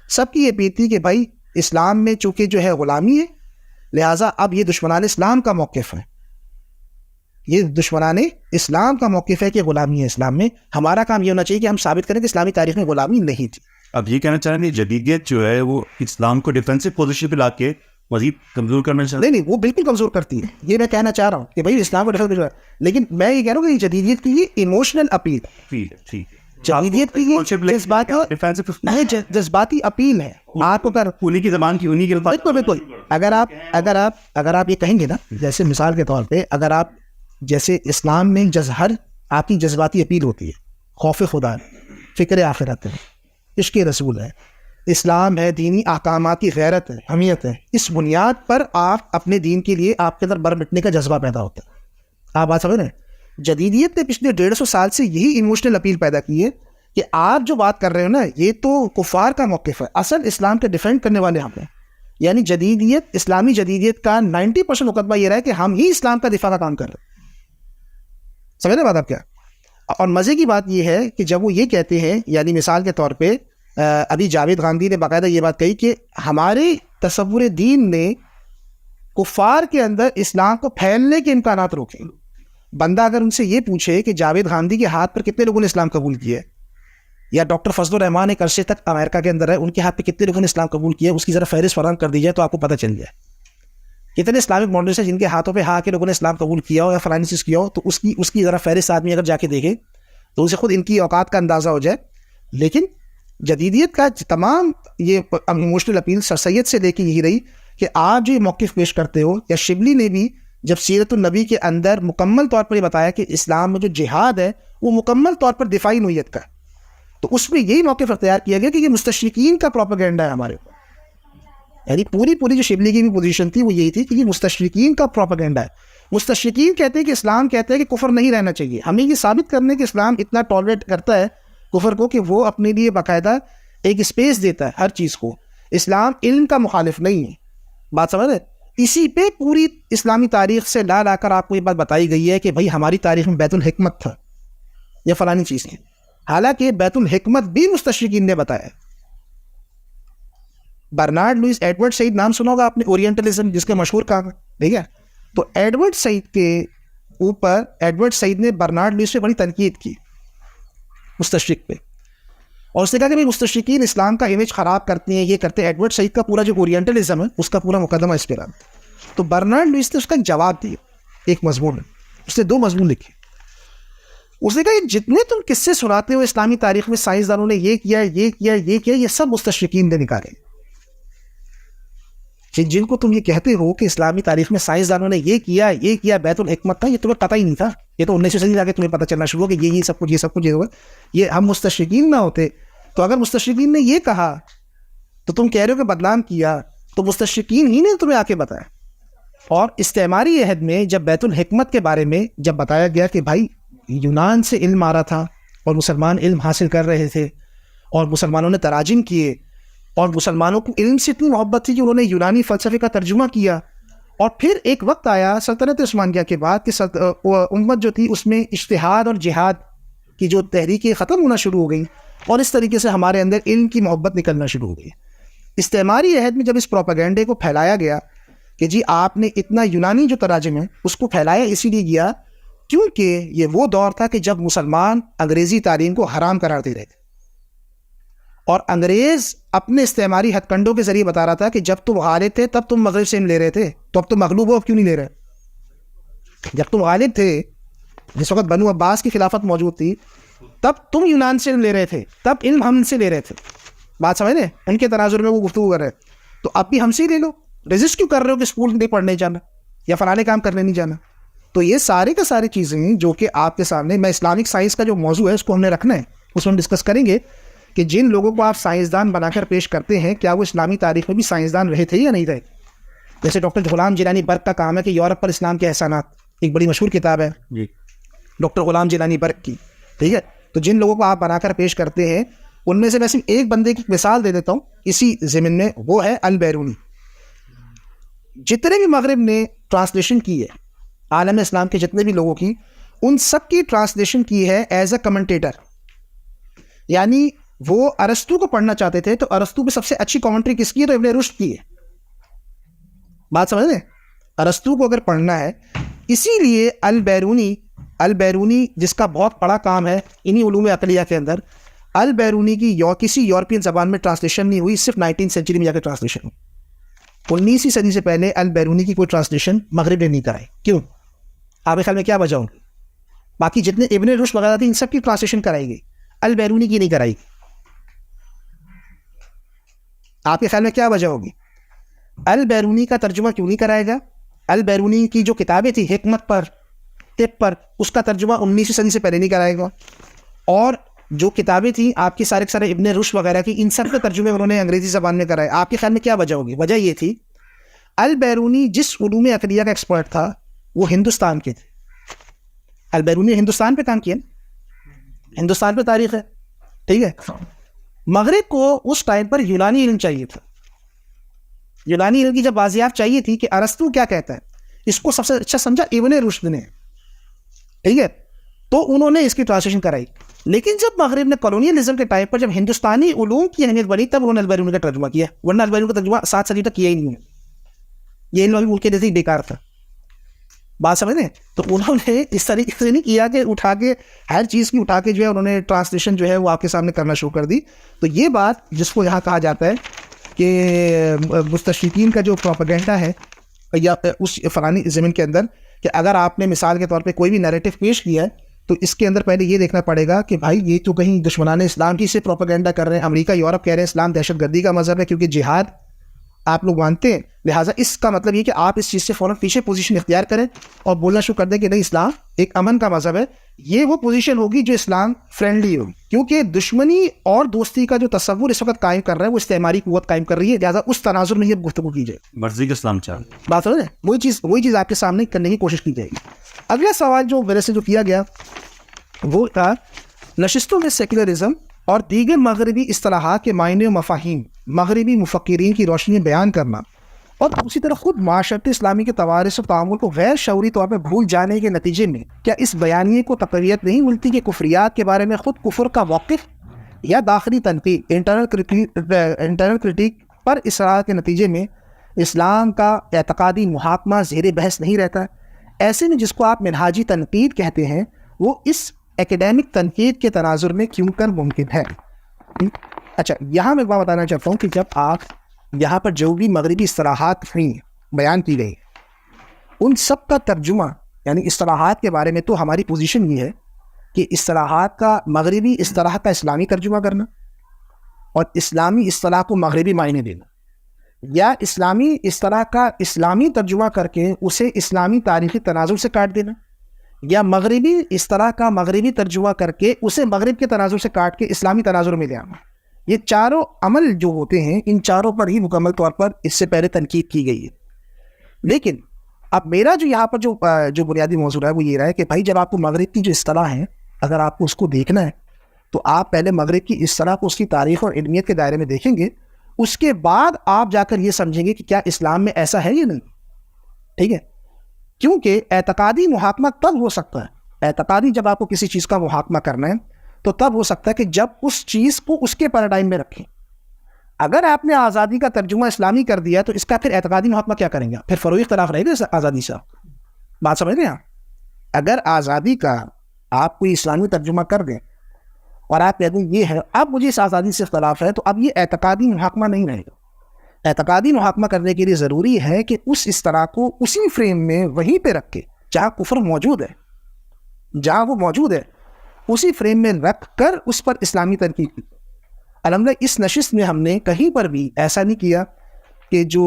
سب کی یہ اپیل تھی کہ بھائی اسلام میں چونکہ جو ہے غلامی ہے, لہٰذا اب یہ دشمنان اسلام کا موقف ہے, یہ دشمنان اسلام کا موقف ہے کہ غلامی ہے اسلام میں. ہمارا کام یہ ہونا چاہیے کہ ہم ثابت کریں کہ اسلامی تاریخ میں غلامی نہیں تھی. اب یہ کہنا چاہ رہے ہیں کہ جدیدیت جو ہے وہ اسلام کو ڈیفینسو پوزیشن پہ لا کے مزید کمزور کرنا چاہتے ہیں؟ نہیں, وہ بالکل کمزور کرتی ہے, یہ میں کہنا چاہ رہا ہوں کہ بھائی اسلام کو ڈیفینس, لیکن میں یہ کہہ رہا ہوں کہ جدیدیت کی یہ ایموشنل اپیل, جدیدیت کی یہ جذباتی اپیل ہے. آپ کو انہیں کی زبان کی انہیں کی بالکل اگر آپ یہ کہیں گے نا, جیسے مثال کے طور پہ اگر آپ جیسے اسلام میں جزہر آپ کی جذباتی اپیل ہوتی ہے, خوف خدا ہے, فکر آخرت ہے, عشق رسول ہے, اسلام ہے, دینی احکامات کی غیرت ہے, حمیت ہے, اس بنیاد پر آپ اپنے دین کے لیے آپ کے اندر بر مٹنے کا جذبہ پیدا ہوتا ہے. آپ بات سمجھ رہے ہیں؟ جدیدیت نے پچھلے 150 سال سے یہی ایموشنل اپیل پیدا کی ہے کہ آپ جو بات کر رہے ہو نا یہ تو کفار کا موقف ہے, اصل اسلام کے ڈیفینڈ کرنے والے ہم ہیں. یعنی جدیدیت, اسلامی جدیدیت کا 90% مقدمہ یہ رہا ہے کہ ہم ہی اسلام کا دفاع کا کام کر رہے ہیں. سمجھ رہے بات آپ کیا؟ اور مزے کی بات یہ ہے کہ جب وہ یہ کہتے ہیں, یعنی مثال کے طور پہ ابھی جاوید گاندھی نے باقاعدہ یہ بات کہی کہ ہمارے تصور دین نے کفار کے اندر اسلام کو پھیلنے کے امکانات روکے. بندہ اگر ان سے یہ پوچھے کہ جاوید گاندھی کے ہاتھ پر کتنے لوگوں نے اسلام قبول کیا ہے, یا ڈاکٹر فضل الرحمان ایک عرصے تک امریکہ کے اندر ہے, ان کے ہاتھ پہ کتنے لوگوں نے اسلام قبول کیا ہے, اس کی ذرا فہرست فراہم کر دی جائے تو آپ کو پتہ چل جائے کتنے اسلامک ماڈرنسٹ ہیں جن کے ہاتھوں پہ کے لوگوں نے اسلام قبول کیا ہو یا فلانی چیز کیا ہو, تو اس کی ذرا فہرست آدمی اگر جا کے دیکھے تو اسے خود ان کی اوقات کا اندازہ ہو جائے. لیکن جدیدیت کا تمام یہ ایموشنل اپیل سر سید سے لے کے یہی رہی کہ آپ جو یہ موقف پیش کرتے ہو, یا شبلی نے بھی جب سیرت النبی کے اندر مکمل طور پر یہ بتایا کہ اسلام میں جو جہاد ہے وہ مکمل طور پر دفاعی نوعیت کا, تو اس میں یہی موقف اختیار کیا گیا کہ یہ مستشرقین کا پروپیگنڈا ہے ہمارے اوپر. یعنی پوری جو شبلی کی بھی پوزیشن تھی وہ یہی تھی کہ یہ مستشرقین کا پروپیگنڈا ہے. مستشرقین کہتے ہیں کہ اسلام کہتے ہیں کہ کفر نہیں رہنا چاہیے. ہمیں یہ ثابت کرنے کہ اسلام اتنا ٹالریٹ کرتا ہے کفر کو کہ وہ اپنے لیے باقاعدہ ایک اسپیس دیتا ہے ہر چیز کو. اسلام علم کا مخالف نہیں ہے, بات سمجھ رہے. اسی پہ پوری اسلامی تاریخ سے لا کر آپ کو یہ بات بتائی گئی ہے کہ بھائی ہماری تاریخ میں بیت الحکمت تھا یا فلانی چیز تھی. حالانکہ بیت الحکمت بھی مستشرقین نے بتایا. برنارڈ لوئس ایڈورڈ سعید نام سنا ہوگا آپ نے, اورینٹلزم جس کے مشہور کام ہے, ٹھیک ہے. تو ایڈورڈ سعید کے اوپر ایڈورڈ سعید نے برنارڈ لوئس پہ بڑی تنقید کی, مستشرق پہ, اور اس نے کہا کہ بھائی مستشرقین اسلام کا امیج خراب کرتے ہیں, یہ کرتے ہیں. ایڈورڈ سعید کا پورا جو اورینٹلزم ہے اس کا پورا مقدمہ اس پہ رہا. تو برنارڈ لوئس نے اس کا ایک جواب دیا, ایک مضمون ہے, اس نے 2 مضمون لکھے. اس نے کہا کہ جتنے تم قصے سناتے ہو اسلامی تاریخ میں سائنسدانوں نے یہ کیا یہ کیا یہ کیا, یہ سب مستشرقین نے نکالے. جن کو تم یہ کہتے ہو کہ اسلامی تاریخ میں سائنسدانوں نے یہ کیا بیت الحکمت تھا, یہ تمہیں پتہ ہی نہیں تھا. یہ تو 1900 صدی جا کے تمہیں پتہ چلنا شروع ہو کہ یہ سب کچھ یہ ہم مستشرقین نہ ہوتے. تو اگر مستشرقین نے یہ کہا تو تم کہہ رہے ہو کہ بدنام کیا, تو مستشرقین ہی نے تمہیں آ کے بتایا. اور استعماری عہد میں جب بیت الحکمت کے بارے میں جب بتایا گیا کہ بھائی یونان سے علم آ رہا تھا اور مسلمان علم حاصل کر رہے تھے, اور مسلمانوں نے تراجم کیے, اور مسلمانوں کو علم سے اتنی محبت تھی کہ انہوں نے یونانی فلسفے کا ترجمہ کیا. اور پھر ایک وقت آیا سلطنت عثمانیہ کے بعد کہ امت جو تھی اس میں اجتہاد اور جہاد کی جو تحریکیں ختم ہونا شروع ہو گئیں, اور اس طریقے سے ہمارے اندر علم کی محبت نکلنا شروع ہو گئی. استعماری عہد میں جب اس پروپیگنڈے کو پھیلایا گیا کہ جی آپ نے اتنا یونانی جو تراجم ہے اس کو پھیلایا اسی لیے گیا کیونکہ یہ وہ دور تھا کہ جب مسلمان انگریزی تعلیم کو حرام قرار دے رہے تھے, اور انگریز اپنے استعماری ہتھ کنڈوں کے ذریعے بتا رہا تھا کہ جب تم غالب تھے تب تم مغرب سے علم لے رہے تھے, تو اب تم مغلوب ہو, اب کیوں نہیں لے رہے؟ جب تم غالب تھے, جس وقت بنو عباس کی خلافت موجود تھی, تب تم یونان سے علم لے رہے تھے, تب علم ہم سے لے رہے تھے. بات سمجھ رہے, ان کے تناظر میں وہ گفتگو کر رہے, تو اب بھی ہم سے ہی لے لو. رجسٹ کیوں کر رہے ہو کہ اسکول نہیں پڑھنے جانا یا فلانے کام کرنے نہیں جانا؟ تو یہ سارے کا ساری چیزیں جو کہ آپ کے سامنے, میں اسلامک سائنس کا جو موضوع ہے اس کو ہم نے رکھنا ہے, اس میں ہم ڈسکس کریں گے کہ جن لوگوں کو آپ سائنسدان بنا کر پیش کرتے ہیں کیا وہ اسلامی تاریخ میں بھی سائنسدان رہے تھے یا نہیں رہے. جیسے ڈاکٹر غلام جیلانی برق کا کام ہے کہ یورپ پر اسلام کے احسانات, ایک بڑی مشہور کتاب ہے ڈاکٹر غلام جیلانی برق کی, ٹھیک ہے. تو جن لوگوں کو آپ بنا کر پیش کرتے ہیں ان میں سے میں صرف ایک بندے کی مثال دے دیتا ہوں اسی ضمن میں, وہ ہے البیرونی. جتنے بھی مغرب نے ٹرانسلیشن کی ہے عالم اسلام کے جتنے بھی لوگوں کی, ان سب کی ٹرانسلیشن کی ہے ایز اے کمنٹیٹر. یعنی وہ ارسطو کو پڑھنا چاہتے تھے تو ارسطو پہ سب سے اچھی کامنٹری کس کی ہے؟ تو ابن رشد کی ہے. بات سمجھ رہے, ارسطو کو اگر پڑھنا ہے, اسی لیے البیرونی جس کا بہت بڑا کام ہے انہی علوم عقلیہ کے اندر, البیرونی کی کسی یورپین زبان میں ٹرانسلیشن نہیں ہوئی, صرف 19 سینچری میں جا کے ٹرانسلیشن ہوئی. 19ویں صدی سے پہلے البیرونی کی کوئی ٹرانسلیشن مغرب نے نہیں کرائی. کیوں؟ آپ کے خیال میں کیا وجہ ہوگی؟ باقی جتنے ابن رشد وغیرہ تھے ان سب کی ٹرانسلیشن کرائی گئی, البیرونی کی نہیں کرائی گئی. آپ کے خیال میں کیا وجہ ہوگی؟ البیرونی کا ترجمہ کیوں نہیں کرایا گیا؟ البیرونی کی جو کتابیں تھیں حکمت پر, طب پر, اس کا ترجمہ 19ویں صدی سے پہلے نہیں کرایا گیا. اور جو کتابیں تھیں آپ کی سارے ابن رشد وغیرہ کی, ان سب کے ترجمے انہوں نے انگریزی زبان میں کرائے. آپ کے خیال میں کیا وجہ ہوگی؟ وجہ یہ تھی البیرونی جس علوم عقلیہ کا ایکسپرٹ تھا وہ ہندوستان کے تھے. البیرونی نے ہندوستان پہ کام کیا, ہندوستان پہ تاریخ ہے, ٹھیک ہے. مغرب کو اس ٹائم پر یونانی علم چاہیے تھا. یونانی علم کی جب بازیافت چاہیے تھی کہ ارسطو کیا کہتا ہے, اس کو سب سے اچھا سمجھا ابن رشد نے, ٹھیک ہے. تو انہوں نے اس کی ٹرانسلیشن کرائی. لیکن جب مغرب نے کالونیلزم کے ٹائم پر جب ہندوستانی علوم کی اہمیت بڑھی تب انہوں نے البیرونی کا ترجمہ کیا, ورنہ البیرونی کا ترجمہ 7 صدی تک کیا ہی نہیں ہے. یہ علم ابھی ملک کے جیسے ہی بیکار تھا. بات سمجھ رہے. تو انہوں نے اس طریقے سے نہیں کیا کہ اٹھا کے ہر چیز کی اٹھا کے جو ہے انہوں نے ٹرانسلیشن جو ہے وہ آپ کے سامنے کرنا شروع کر دی. تو یہ بات جس کو یہاں کہا جاتا ہے کہ مستشرقین کا جو پروپیگنڈا ہے یا اس فلانی زمین کے اندر, کہ اگر آپ نے مثال کے طور پہ کوئی بھی نیریٹو پیش کیا ہے تو اس کے اندر پہلے یہ دیکھنا پڑے گا کہ بھائی یہ تو کہیں دشمنان اسلام کی سے پروپیگنڈا کر رہے ہیں. امریکہ یورپ کہہ رہے ہیں اسلام دہشت گردی کا مذہب ہے کیونکہ جہاد آپ لوگ مانتے ہیں, لہٰذا اس کا مطلب یہ کہ آپ اس چیز سے فوراً پیچھے پوزیشن اختیار کریں اور بولنا شروع کر دیں کہ نہیں اسلام ایک امن کا مذہب ہے. یہ وہ پوزیشن ہوگی جو اسلام فرینڈلی ہوگی, کیونکہ دشمنی اور دوستی کا جو تصور اس وقت قائم کر رہا ہے وہ استعماری قوت قائم کر رہی ہے, لہٰذا اس تناظر میں یہ گفتگو کی جائے. مرضی کا اسلام چاہ بات ہو رہی ہے, وہی چیز آپ کے سامنے کرنے کی کوشش کی جائے گی. اگلا سوال جو میرے سے جو کیا گیا وہ تھا نشستوں میں سیکولرزم اور دیگر مغربی اصطلاحات کے معنی و مفاہیم مغربی مفکرین کی روشنی بیان کرنا، اور اسی طرح خود معاشرت اسلامی کے توارث و تعامل کو غیر شعوری طور پہ بھول جانے کے نتیجے میں کیا اس بیانیے کو تقویت نہیں ملتی کہ کفریات کے بارے میں خود کفر کا موقف یا داخلی تنقید انٹرنل کرٹیک پر اصرار کے نتیجے میں اسلام کا اعتقادی محاکمہ زیر بحث نہیں رہتا ہے؟ ایسے میں جس کو آپ منہاجی تنقید کہتے ہیں وہ اس ایکیڈیمک تنقید کے تناظر میں کیوں کر ممکن ہے؟ اچھا، یہاں میں بات بتانا چاہتا ہوں کہ جب آپ یہاں پر جو بھی مغربی اصطلاحات بیان کی گئی ان سب کا ترجمہ، یعنی اصطلاحات کے بارے میں تو ہماری پوزیشن یہ ہے کہ اصطلاحات کا مغربی اصطلاح کا اسلامی ترجمہ کرنا اور اسلامی اصطلاح کو مغربی معنی دینا، یا اسلامی اصطلاح کا اسلامی ترجمہ کر کے اسے اسلامی تاریخی تناظر سے کاٹ دینا، یا مغربی اصطلاح کا مغربی ترجمہ کر کے اسے مغرب کے تناظر سے کاٹ کے اسلامی تناظر میں لے آنا۔ یہ چاروں عمل جو ہوتے ہیں ان چاروں پر ہی مکمل طور پر اس سے پہلے تنقید کی گئی ہے۔ لیکن اب میرا جو یہاں پر جو بنیادی موضوع ہے وہ یہ رہا ہے کہ بھائی جب آپ کو مغرب کی جو اصطلاح ہے اگر آپ کو اس کو دیکھنا ہے تو آپ پہلے مغرب کی اصطلاح کو اس کی تاریخ اور علمیت کے دائرے میں دیکھیں گے، اس کے بعد آپ جا کر یہ سمجھیں گے کہ کیا اسلام میں ایسا ہے یا نہیں، ٹھیک ہے؟ کیونکہ اعتقادی محاکمہ تب ہو سکتا ہے، اعتقادی جب آپ کو کسی چیز کا محاکمہ کرنا ہے تو تب ہو سکتا ہے کہ جب اس چیز کو اس کے پیراڈائم میں رکھیں۔ اگر آپ نے آزادی کا ترجمہ اسلامی کر دیا تو اس کا پھر اعتقادی محاکمہ کیا کریں گے؟ پھر فروعی اختلاف رہے گا آزادی سے۔ بات سمجھ رہے ہیں؟ اگر آزادی کا آپ کوئی اسلامی ترجمہ کر دیں اور آپ کہتے ہیں یہ ہے، اب مجھے اس آزادی سے اختلاف ہے، تو اب یہ اعتقادی محاکمہ نہیں رہے گا۔ اعتقادی محاکمہ کرنے کے لیے ضروری ہے کہ اس اصطلاح کو اسی فریم میں وہیں پہ رکھ کے جہاں کفر موجود ہے، جہاں وہ موجود ہے اسی فریم میں رکھ کر اس پر اسلامی تنقید کی۔ الحمدللہ اس نشست میں ہم نے کہیں پر بھی ایسا نہیں کیا کہ جو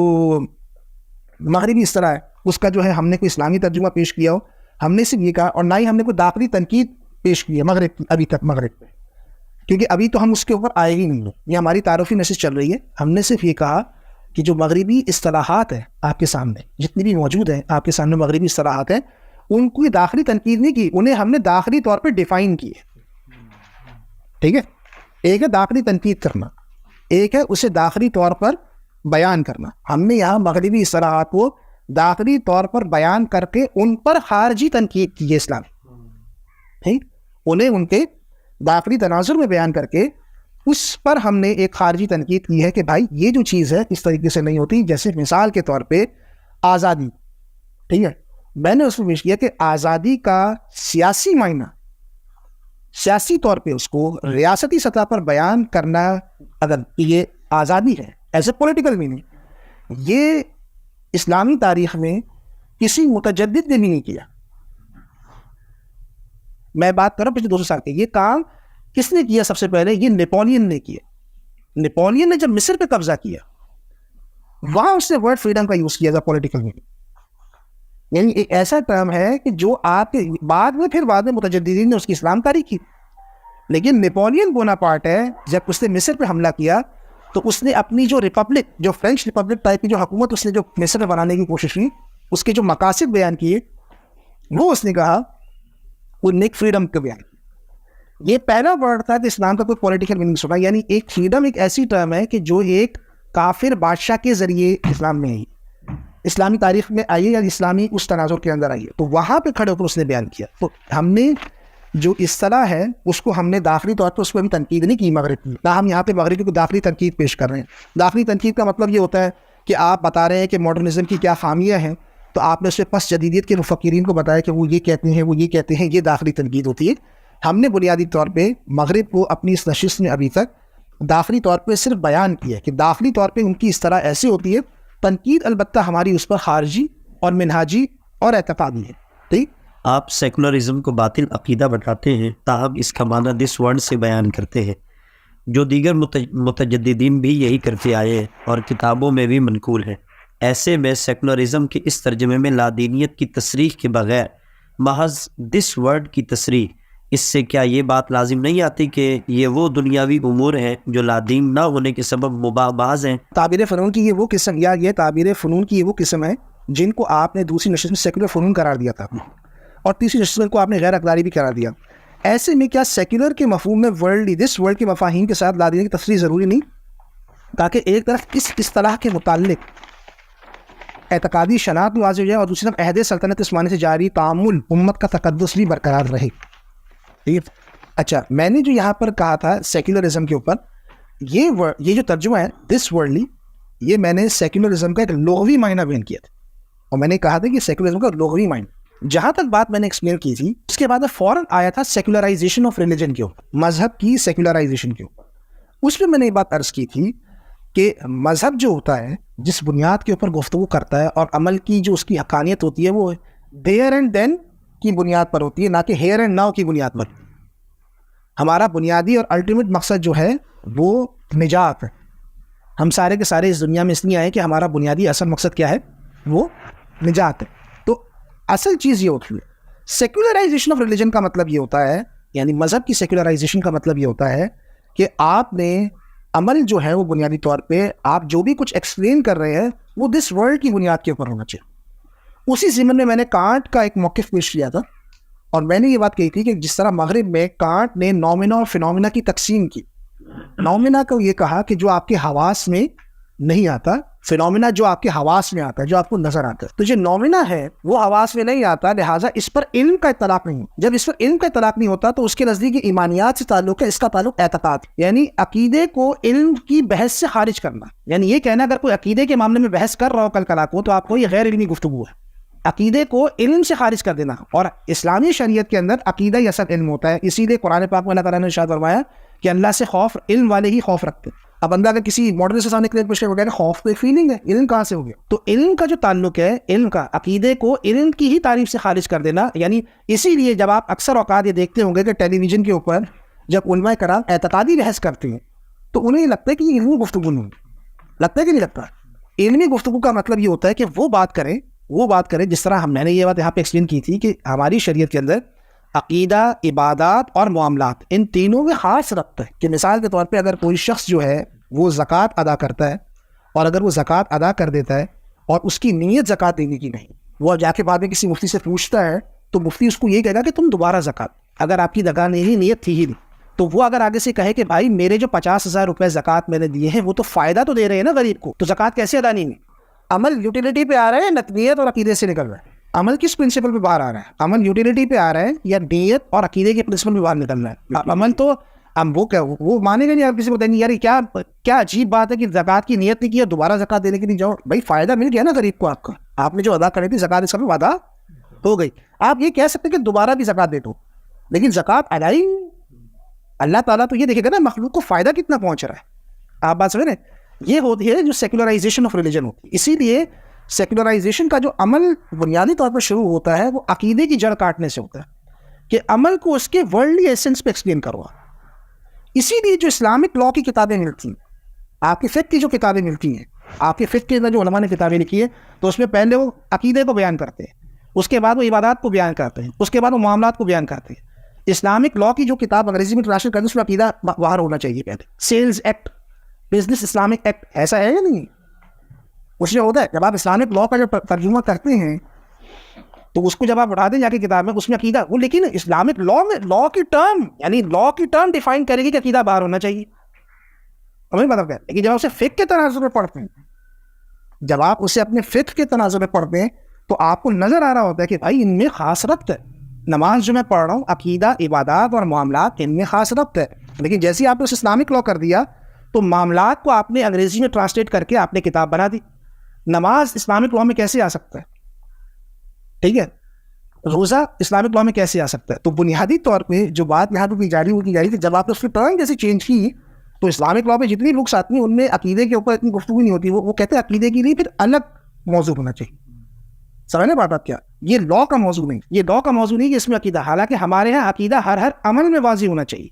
مغربی اصطلاح ہے اس کا جو ہے ہم نے کوئی اسلامی ترجمہ پیش کیا ہو، ہم نے صرف یہ کہا، اور نہ ہی ہم نے کوئی داخلی تنقید پیش کی ہے مغرب کی ابھی تک، مغرب پہ، کیونکہ ابھی تو ہم اس کے اوپر آئے ہی نہیں، یہ ہماری تعارفی نشست چل رہی ہے۔ ہم نے صرف یہ کہا کہ جو مغربی اصطلاحات ہیں آپ کے سامنے جتنی بھی موجود ہیں، آپ کے سامنے مغربی اصطلاحات ہیں، ان کو داخلی تنقید نہیں کی، انہیں ہم نے داخلی طور پہ ڈیفائن کی ہے، ٹھیک ہے؟ ایک ہے داخلی تنقید کرنا، ایک ہے اسے داخلی طور پر بیان کرنا۔ ہم نے یہاں مغربی اصطلاحات کو داخلی طور پر بیان کر کے ان پر خارجی تنقید کی ہے اسلام، ٹھیک؟ انہیں ان کے داخلی تناظر میں بیان کر کے اس پر ہم نے ایک خارجی تنقید کی ہے کہ بھائی یہ جو چیز ہے اس طریقے سے نہیں ہوتی۔ جیسے مثال کے طور پہ آزادی، ٹھیک ہے، میں نے اس میں پیش کیا کہ آزادی کا سیاسی معنی، سیاسی طور پہ اس کو ریاستی سطح پر بیان کرنا، اگر یہ آزادی ہے ایز اے پولیٹیکل میننگ، یہ اسلامی تاریخ میں کسی متجدد نے بھی نہیں کیا۔ میں بات کر رہا ہوں پچھلے 200 سال کے، یہ کام کس نے کیا؟ سب سے پہلے یہ نیپولین نے کیا۔ نیپولین نے جب مصر پہ قبضہ کیا وہاں اس نے ورڈ فریڈم کا یوز کیا تھا پولیٹیکل میننگ، یعنی ایک ایسا ٹرم ہے کہ جو آپ کے بعد میں متجددین نے اس کی اسلام کاری کی۔ لیکن نیپولین بوناپارٹ ہے، جب اس نے مصر پہ حملہ کیا تو اس نے اپنی جو ریپبلک، جو فرینچ ریپبلک ٹائپ کی جو حکومت اس نے جو مصر میں بنانے کی کوشش کی، اس کے جو مقاصد بیان کیے وہ اس نے کہا وہ نیک فریڈم کا بیان۔ یہ پہلا ورڈ تھا کہ اسلام کا کوئی پولیٹیکل میننگ سنا، یعنی ایک فریڈم ایک ایسی ٹرم ہے کہ جو ایک کافر بادشاہ کے ذریعے اسلام میں آئی، اسلامی تاریخ میں آئی یا اسلامی اس تناظر کے اندر آئی ہے، تو وہاں پہ کھڑے ہو کر اس نے بیان کیا۔ تو ہم نے جو اصطلاح ہے اس کو ہم نے داخلی طور پر اس پہ بھی تنقید نہیں کی مغرب کی، نہ ہم یہاں پہ مغربی کو داخلی تنقید پیش کر رہے ہیں۔ داخلی تنقید کا مطلب یہ ہوتا ہے کہ آپ بتا رہے ہیں کہ ماڈرنزم کی کیا خامیاں ہیں، تو آپ نے اس پہ پس جدیدیت کے مفکرین کو بتایا کہ وہ یہ کہتے ہیں، وہ یہ کہتے ہیں، یہ داخلی تنقید ہوتی ہے۔ ہم نے بنیادی طور پہ مغرب کو اپنی اس نشست میں ابھی تک داخلی طور پہ صرف بیان کیا کہ داخلی طور پہ ان کی اس طرح ایسی ہوتی ہے، تنقید البتہ ہماری اس پر خارجی اور منہاجی اور اعتقادی ہے، ٹھیک؟ آپ سیکولرزم کو باطل عقیدہ بتاتے ہیں، تاہم اس کا معنی دس ورڈ سے بیان کرتے ہیں، جو دیگر متجددین بھی یہی کرتے آئے ہیں اور کتابوں میں بھی منقول ہے۔ ایسے میں سیکولرزم کے اس ترجمے میں لادینیت کی تصریح کے بغیر محض دس ورڈ کی تصریح، اس سے کیا یہ بات لازم نہیں آتی کہ یہ وہ دنیاوی امور ہیں جو لادین نہ ہونے کے سبب مباح باز ہیں؟ تعبیر فنون کی یہ وہ قسم، یا یہ تعبیر فنون کی یہ وہ قسم ہے جن کو آپ نے دوسری نشست میں سیکولر فنون قرار دیا تھا، اور تیسری نشست میں کو آپ نے غیر اقداری بھی قرار دیا۔ ایسے میں کیا سیکولر کے مفہوم میں ورلڈلی دس ورلڈ کے مفاہیم کے ساتھ لا دینے کی تفصیل ضروری نہیں، تاکہ ایک طرف اس اصطلاح کے متعلق اعتقادی شناخت بھی واضح ہو جائے اور دوسری طرف عہد سلطنت عثمانی سے جاری تعامل امت کا تقدس بھی برقرار رہے. ٹھیک ہے. اچھا، میں نے جو یہاں پر کہا تھا سیکولرزم کے اوپر، یہ جو ترجمہ ہے دس ورلڈلی، یہ میں نے سیکولرزم کا ایک لغوی معنی بیان کیا تھا، اور میں نے کہا تھا کہ سیکولرزم کا لغوی معنی، جہاں تک بات میں نے ایکسپلین کی تھی اس کے بعد فوراً آیا تھا سیکولرائزیشن آف ریلیجن کے اوپر، مذہب کی سیکولرائزیشن کے اوپر. اس میں نے یہ بات عرض کی تھی کہ مذہب جو ہوتا ہے جس بنیاد کے اوپر گفتگو کرتا ہے اور عمل کی جو اس کی حقانیت ہوتی ہے وہ دیر اینڈ دین کی بنیاد پر ہوتی ہے، نہ کہ ہیئر اینڈ ناؤ کی بنیاد پر. ہمارا بنیادی اور الٹیمیٹ مقصد جو ہے وہ نجات ہے. ہم سارے کے سارے اس دنیا میں اس لیے آئے کہ ہمارا بنیادی اصل مقصد کیا ہے، وہ نجات ہے. تو اصل چیز یہ ہوتی ہے. سیکولرائزیشن آف ریلیجن کا مطلب یہ ہوتا ہے، یعنی مذہب کی سیکولرائزیشن کا مطلب یہ ہوتا ہے کہ آپ نے عمل جو ہے وہ بنیادی طور پہ آپ جو بھی کچھ ایکسپلین کر رہے ہیں وہ دس ورلڈ کی بنیاد کے اوپر ہونا چاہیے. اسی ضمن میں نے کانٹ کا ایک موقف پیش کیا تھا، اور میں نے یہ بات کہی تھی کہ جس طرح مغرب میں کانٹ نے نومینا اور فینومینا کی تقسیم کی. نومینا کو یہ کہا کہ جو آپ کے حواس میں نہیں آتا، فینومینا جو آپ کے حواس میں آتا ہے، جو آپ کو نظر آتا ہے. تو جو نومینا ہے وہ حواس میں نہیں آتا، لہٰذا اس پر علم کا اطلاق نہیں. جب اس پر علم کا اطلاق نہیں ہوتا تو اس کے نزدیک ایمانیات سے تعلق ہے، اس کا تعلق اعتقاد، یعنی عقیدے کو علم کی بحث سے خارج کرنا. یعنی یہ کہنا اگر کوئی عقیدے کے معاملے میں بحث کر رہا ہو کل کلا کو تو آپ کو یہ غیر علمی گفتگو ہے. عقیدے کو علم سے خارج کر دینا، اور اسلامی شریعت کے اندر عقیدہ ہی اصل علم ہوتا ہے. اسی لیے قرآن پاک میں اللہ تعالیٰ نے ارشاد فرمایا کہ اللہ سے خوف علم والے ہی خوف رکھتے. اب بندہ اگر کسی ماڈل سے سامنے کلیئر پوچھ کے کہ خوف تو ایک فیلنگ ہے، علم کہاں سے ہو گیا؟ تو علم کا جو تعلق ہے، علم کا عقیدے کو علم کی ہی تعریف سے خارج کر دینا. یعنی اسی لیے جب آپ اکثر اوقات یہ دیکھتے ہوں گے کہ ٹیلی ویژن کے اوپر جب علماء کرام اعتقادی بحث کرتے ہیں تو انہیں یہ لگتا ہے کہ یہ علمی گفتگو نہیں لگتا ہے کہ نہیں لگتا. علمی گفتگو کا مطلب یہ ہوتا ہے کہ وہ بات کریں جس طرح میں نے یہ بات یہاں پہ ایکسپلین کی تھی کہ ہماری شریعت کے اندر عقیدہ، عبادات اور معاملات ان تینوں میں خاص ربط ہے. کہ مثال کے طور پہ اگر کوئی شخص جو ہے وہ زکوٰۃ ادا کرتا ہے، اور اگر وہ زکوٰۃ ادا کر دیتا ہے اور اس کی نیت زکوٰۃ دینے کی نہیں، وہ جا کے بعد میں کسی مفتی سے پوچھتا ہے تو مفتی اس کو یہ کہے گا کہ تم دوبارہ زکوٰۃ، اگر آپ کی نیت تھی ہی نہیں، تو وہ اگر آگے سے کہے کہ بھائی میرے جو 50,000 روپے زکوٰۃ میں نے دیے ہیں وہ تو فائدہ تو دے رہے ہیں نا غریب کو، تو زکوٰۃ کیسے ادا نہیں ہوئی؟ عمل یوٹیلیٹی پہ آ رہا ہے، نیت اور عقیدے سے نکل رہا ہے. عمل کس پرنسپل پہ باہر آ رہا ہے؟ عمل یوٹیلیٹی پہ آ رہا ہے یا نیت اور عقیدے کے پرنسپل پہ باہر نکل رہا ہے؟ عمل تو وہ مانے گا نہیں. آپ کسی کو دیں گے یار کیا عجیب بات ہے کہ زکوٰۃ کی نیت نہیں کی اور دوبارہ زکوٰۃ دینے کے لیے جاؤ. بھائی فائدہ مل گیا نا غریب کو، آپ نے جو ادا کری تھی زکوٰۃ، اس کا بھی وعدہ ہو گئی. آپ یہ کہہ سکتے کہ دوبارہ بھی زکوٰۃ دے دو، لیکن زکوٰۃ ادا ہی اللہ تعالیٰ تو یہ دیکھے گا نا مخلوق کو فائدہ کتنا پہنچ رہا ہے. آپ بات سمجھ رہے ہیں؟ یہ ہوتی ہے جو سیکولرائزیشن آف ریلیجن ہوتی ہے. اسی لیے سیکولرائزیشن کا جو عمل بنیادی طور پر شروع ہوتا ہے وہ عقیدے کی جڑ کاٹنے سے ہوتا ہے کہ عمل کو اس کے ورلڈلی ایسنس پہ ایکسپلین کروا. اسی لیے جو اسلامک لاء کی کتابیں ملتی ہیں، آپ کی فقہ کی جو کتابیں ملتی ہیں، آپ کے فقہ کے اندر جو علماء نے کتابیں لکھی ہیں، تو اس میں پہلے وہ عقیدے کو بیان کرتے ہیں، اس کے بعد وہ عبادات کو بیان کرتے ہیں، اس کے بعد وہ معاملات کو بیان کرتے ہیں. اسلامک لاء کی جو کتاب انگریزی میں ٹرانسلیٹ کرتے ہیں اس میں عقیدہ باہر ہونا چاہیے. پہلے sales act, business Islamic act, ایسا ہے یا نہیں؟ اس میں ہوتا ہے جب آپ اسلامک لاء کا جو ترجمہ کرتے ہیں تو اس کو جب آپ اٹھا دیں جا کے کتاب میں، اس میں عقیدہ وہ، لیکن اسلامک لاء میں لاء کی ٹرم ڈیفائن کرے گی کہ عقیدہ باہر ہونا چاہیے. ہمیں مطلب ہے، لیکن جب آپ اسے فقہ کے تناظر میں پڑھتے ہیں، جب آپ اسے اپنے فقہ کے تناظر میں پڑھتے ہیں تو آپ کو نظر آ رہا ہوتا ہے کہ بھائی ان میں خاص ربط ہے. نماز جو میں پڑھ رہا ہوں، عقیدہ، عبادات اور معاملات، ان میں خاص ربط ہے. لیکن جیسے آپ نے اسے اسلامک لاء کر دیا تو معاملات کو آپ نے انگریزی میں ٹرانسلیٹ کر کے آپ نے کتاب بنا دی. نماز اسلامک لاء میں کیسے آ سکتا ہے؟ ٹھیک ہے، روزہ اسلامک لاء میں کیسے آ سکتا ہے؟ تو بنیادی طور پہ جو بات یہاں پہ کی جا رہی تھی، جب آپ نے اس کی ٹرم جیسے چینج کی تو اسلامک لاء میں جتنی بکس آتی ہیں ان میں عقیدے کے اوپر اتنی گفتگو نہیں ہوتی. وہ کہتے ہیں عقیدے کے لیے پھر الگ موضوع ہونا چاہیے. سمجھنے بات کیا؟ یہ لاء کا موضوع نہیں، یہ لاء کا موضوع نہیں کہ اس میں عقیدہ، حالانکہ ہمارے یہاں عقیدہ ہر عمل میں واضح ہونا چاہیے.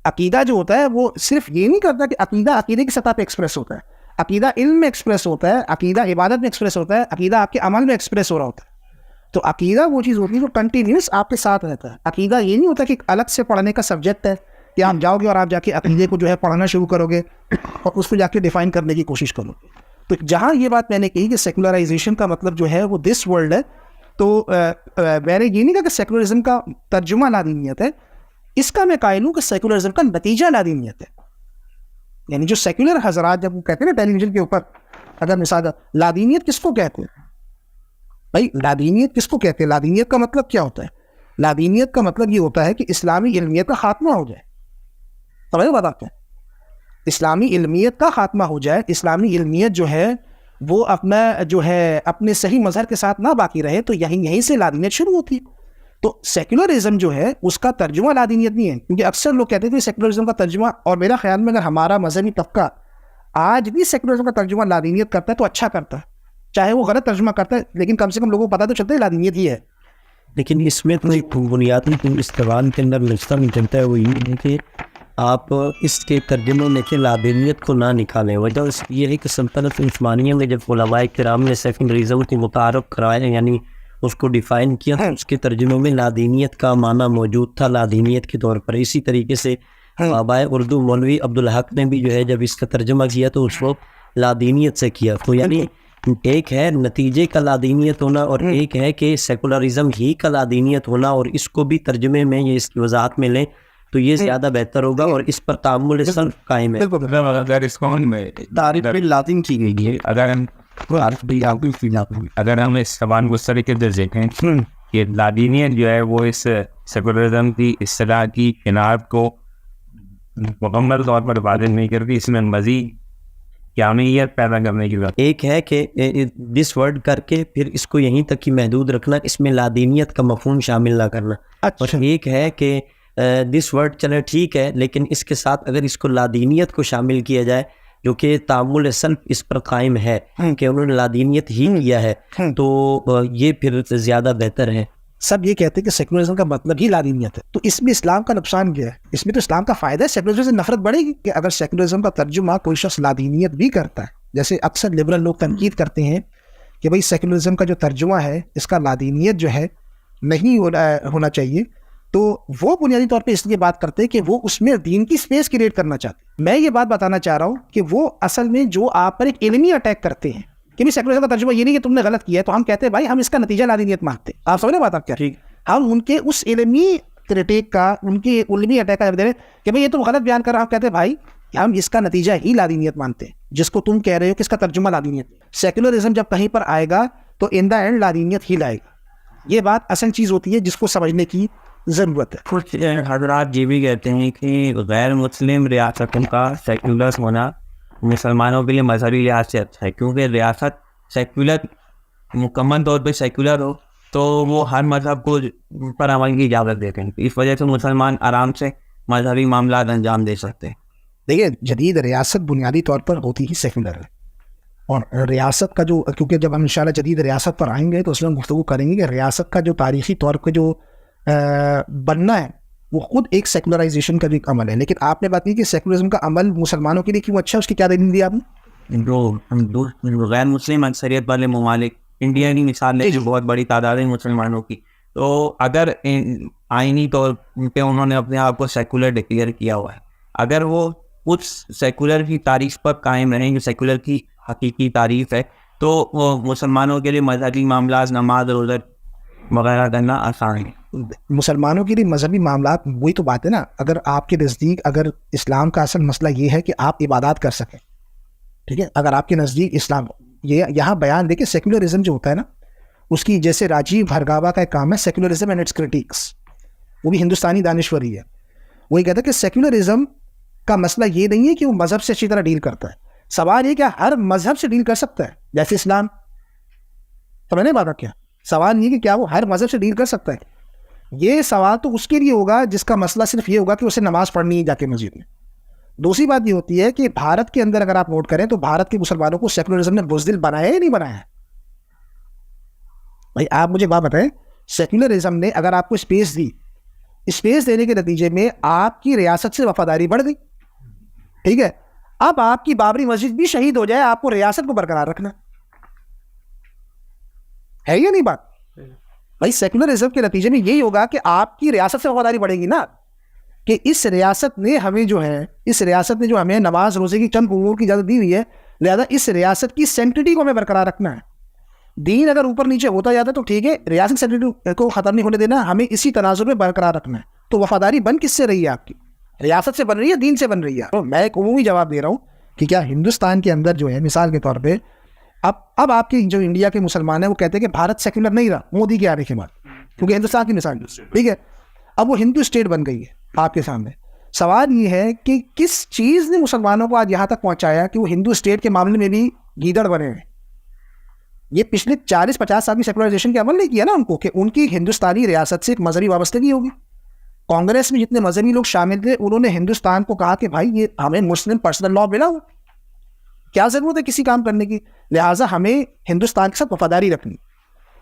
عقیدہ جو ہوتا ہے وہ صرف یہ نہیں کرتا کہ عقیدہ عقیدے کی سطح پہ ایکسپریس ہوتا ہے، عقیدہ علم میں ایکسپریس ہوتا ہے، عقیدہ عبادت میں ایکسپریس ہوتا ہے، عقیدہ آپ کے عمل میں ایکسپریس ہو رہا ہوتا ہے. تو عقیدہ وہ چیز ہوتی ہے جو کنٹینیوس آپ کے ساتھ رہتا ہے. عقیدہ یہ نہیں ہوتا کہ الگ سے پڑھنے کا سبجیکٹ ہے کہ آپ جاؤ گے اور آپ جا کے عقیدے کو جو ہے پڑھنا شروع کرو گے اور اس کو جا کے ڈیفائن کرنے کی کوشش کرو. تو جہاں یہ بات میں نے کہی کہ سیکولرائزیشن کا مطلب جو ہے وہ دس ورلڈ ہے، تو میں نے یہ نہیں کہا کہ سیکولرزم کا ترجمہ لادینیت ہے، اس کا میں قائل ہوں کہ سیکولرزم کا نتیجہ لادینیت ہے. یعنی جو سیکولر حضرات جب وہ کہتے ہیں نا ٹیلی ویژن کے اوپر، اگر مثال لادینیت کس کو کہتے ہیں بھائی، لادینیت کس کو کہتے ہیں؟ لادینیت کا مطلب کیا ہوتا ہے؟ لادینیت کا مطلب یہ ہوتا ہے کہ اسلامی علمیت کا خاتمہ ہو جائے. سمجھ بات آپ ہیں؟ اسلامی علمیت کا خاتمہ ہو جائے، اسلامی علمیت جو ہے وہ اپنا جو ہے اپنے صحیح مظہر کے ساتھ نہ باقی رہے، تو یہیں سے لادینیت شروع ہوتی ہے. تو سیکولرزم جو ہے اس کا ترجمہ لادینیت نہیں ہے، کیونکہ اکثر لوگ کہتے تھے سیکولرزم کا ترجمہ، اور میرا خیال میں اگر ہمارا مذہبی طبقہ آج بھی سیکولرزم کا ترجمہ لادینیت کرتا ہے تو اچھا کرتا ہے، چاہے وہ غلط ترجمہ کرتا ہے لیکن کم سے کم لوگوں کو پتہ تو چلتا ہے لادینیت ہی ہے. لیکن اس میں تو ایک بنیادی استوان کے اندر نقطہ نکلتا ہے، وہ یہ ہے کہ آپ اس کے ترجمے میں سے لادینیت کو نہ نکالیں. وجہ یہ ہے کہ سلطنت عثمانیہ میں جب علماء کرام نے سیکولرزم کو متعارف کرایا، یعنی اس کو ڈیفائن کیا، تو اس کے ترجمے میں لادینیت کا معنی موجود تھا لادینیت کے طور پر. اسی طریقے سے آبائے اردو مولوی عبدالحق نے بھی جو ہے جب اس کا ترجمہ کیا تو اس کو لادینیت سے کیا. تو یعنی ایک ہے نتیجے کا لادینیت ہونا، اور ایک ہے کہ سیکولرزم ہی کا لادینیت ہونا، اور اس کو بھی ترجمے میں یہ اس کی وضاحت میں لیں تو یہ زیادہ بہتر ہوگا، اور اس پر تعامل صرف قائم ہے. اگر اس کو تعریف لازم کی گئی ہے. اگر ہم اس زبان کو اس طریقے سے دیکھیں کہ لادینیت جو ہے وہ اس سیکولرزم کی اصطلاح کی کنات کو مکمل طور پر واضح نہیں کرتی، اس میں مزید جامعیت پیدا کرنے کی بات. ایک ہے کہ دس ورڈ کر کے پھر اس کو یہیں تک ہی محدود رکھنا، اس میں لادینیت کا مفہوم شامل نہ کرنا. اور ایک ہے کہ دس ورڈ چلے ٹھیک ہے، لیکن اس کے ساتھ اگر اس کو لادینیت کو شامل کیا جائے جو کہ تعامل سلف اس پر قائم ہے کہ انہوں نے لادینیت ہی کیا ہے، تو یہ پھر زیادہ بہتر ہے. سب یہ کہتے ہیں کہ سیکولرزم کا مطلب ہی لادینیت ہے، تو اس میں اسلام کا نقصان کیا ہے؟ اس میں تو اسلام کا فائدہ ہے، سیکولرزم سے نفرت بڑھے گی. کہ اگر سیکولرزم کا ترجمہ کوئی شخص لادینیت بھی کرتا ہے، جیسے اکثر لبرل لوگ تنقید کرتے ہیں کہ بھئی سیکولرزم کا جو ترجمہ ہے اس کا لادینیت جو ہے نہیں ہونا چاہیے، تو وہ بنیادی طور پہ اس لیے بات کرتے ہیں کہ وہ اس میں دین کی سپیس کریٹ کرنا چاہتے ہیں. میں یہ بات بتانا چاہ رہا ہوں کہ وہ اصل میں جو آپ پر ایک علمی اٹیک کرتے ہیں کہ بھی سیکولرزم کا ترجمہ یہ نہیں کہ تم نے غلط کیا ہے، تو ہم کہتے ہیں بھائی ہم اس کا نتیجہ لادینیت مانتے ہیں. آپ سمجھ رہے بات آپ کیا؟ ہم ان کے اس علمی کریٹیک کا، ان کے علمی اٹیک کا جب دے رہے ہیں کہ بھائی یہ تم غلط بیان کر رہا، ہم کہتے ہیں بھائی ہم اس کا نتیجہ ہی لادینیت مانتے ہیں، جس کو تم کہہ رہے ہو کہ اس کا ترجمہ لادینیت. سیکولرزم جب کہیں پر آئے گا تو ان دا اینڈ لادینیت ہی لائے گا. یہ بات اصل چیز ہوتی ہے جس کو سمجھنے کی ضرورت ہے. کچھ حضرات یہ بھی کہتے ہیں کہ غیر مسلم ریاستوں کا سیکولر ہونا مسلمانوں کے لیے مذہبی لحاظ سے اچھا ہے، کیونکہ ریاست سیکولر مکمل طور پہ سیکولر ہو تو وہ ہر مذہب کو پر عمل کی اجازت دیتے ہیں. اس وجہ سے مسلمان آرام سے مذہبی معاملات انجام دے سکتے ہیں. دیکھیے جدید ریاست بنیادی طور پر ہوتی ہی سیکولر ہے، اور ریاست کا جو، کیونکہ جب ہم انشاءاللہ جدید ریاست پر آئیں گے تو اس میں گفتگو کریں گے کہ ریاست کا جو تاریخی طور پہ جو بننا ہے وہ خود ایک سیکولرائزیشن کا بھی ایک عمل ہے. لیکن آپ نے بات کی کہ سیکولرزم کا عمل مسلمانوں کے لیے کیوں اچھا ہے، اس کی کیا دلیل دی آپ نے؟ جو غیر مسلم اکثریت والے ممالک، انڈیا کی مثال لیں جو بہت بڑی تعداد ہے مسلمانوں کی، تو اگر آئینی طور پہ انہوں نے اپنے آپ کو سیکولر ڈکلیئر کیا ہوا ہے، اگر وہ اس سیکولر کی تعریف پر قائم رہیں جو سیکولر کی حقیقی تعریف ہے، تو وہ مسلمانوں کے لیے مذہبی معاملات، نماز روزہ وغیرہ کرنا آسان ہے. مسلمانوں کے لیے مذہبی معاملات وہی تو بات ہے نا. اگر آپ کے نزدیک اگر اسلام کا اصل مسئلہ یہ ہے کہ آپ عبادات کر سکیں، ٹھیک ہے، اگر آپ کے نزدیک اسلام، یہ یہاں بیان دیکھیں سیکولرزم جو ہوتا ہے نا، اس کی جیسے راجیو بھرگاوا کا ایک کام ہے سیکولرزم اینڈ اٹس کرٹیکس، وہ بھی ہندوستانی دانشوری ہے. وہ یہ کہتا ہے کہ سیکولرزم کا مسئلہ یہ نہیں ہے کہ وہ مذہب سے اچھی طرح ڈیل کرتا ہے، سوال یہ کہ ہر مذہب سے ڈیل کر سکتا ہے، جیسے اسلام. سمجھ نہیں بات کیا؟ سوال یہ کہ کیا وہ ہر مذہب سے ڈیل کر سکتا ہے. یہ سوال تو اس کے لیے ہوگا جس کا مسئلہ صرف یہ ہوگا کہ اسے نماز پڑھنی ہے جا کے مسجد میں. دوسری بات یہ ہوتی ہے کہ بھارت کے اندر اگر آپ نوٹ کریں تو بھارت کے مسلمانوں کو سیکولرزم نے بزدل بنایا یا نہیں بنایا ہے؟ بھائی آپ مجھے بات بتائیں، سیکولرزم نے اگر آپ کو اسپیس دی، اسپیس دینے کے نتیجے میں آپ کی ریاست سے وفاداری بڑھ گئی، ٹھیک ہے، اب آپ کی بابری مسجد بھی شہید ہو جائے، آپ کو ریاست کو برقرار رکھنا ہے یا نہیں بات؟ بھائی سیکولرزم کے نتیجے میں یہی ہوگا کہ آپ کی ریاست سے وفاداری بڑھے گی نا، کہ اس ریاست نے ہمیں جو ہے، اس ریاست نے جو ہمیں نماز روزے کی چند امور کی اجازت دی ہوئی ہے، لہذا اس ریاست کی سینکٹیٹی کو ہمیں برقرار رکھنا ہے. دین اگر اوپر نیچے ہوتا جاتا ہے تو ٹھیک ہے, ریاست سیکولرزم کو ختم نہیں ہونے دینا, ہمیں اسی تناظر میں برقرار رکھنا ہے. تو وفاداری بن کس سے رہی ہے آپ کی؟ ریاست سے بن رہی ہے, دین سے بن رہی ہے؟ تو میں ایک عمومی جواب دے رہا ہوں کہ کیا ہندوستان کے اندر جو ہے مثال کے طور پہ اب آپ کے جو انڈیا کے مسلمان ہیں وہ کہتے ہیں کہ بھارت سیکولر نہیں رہا مودی کے آنے کے بعد, کیونکہ ہندوستان کی مثال, ٹھیک ہے, اب وہ ہندو اسٹیٹ بن گئی ہے آپ کے سامنے. سوال یہ ہے کہ کس چیز نے مسلمانوں کو آج یہاں تک پہنچایا کہ وہ ہندو اسٹیٹ کے معاملے میں بھی گیدڑ بنے ہیں؟ یہ پچھلے 40-50 سال کی سیکولرائزیشن کے عمل نہیں کیا نا ان کو, کہ ان کی ہندوستانی ریاست سے ایک مذہبی وابستگی ہوگی. کانگریس میں جتنے مذہبی لوگ شامل تھے انہوں نے ہندوستان کو کہا کہ بھائی یہ ہمیں مسلم پرسنل لا ملا ہوا, کیا ضرورت ہے کسی کام کرنے کی, لہٰذا ہمیں ہندوستان کے ساتھ وفاداری رکھنی,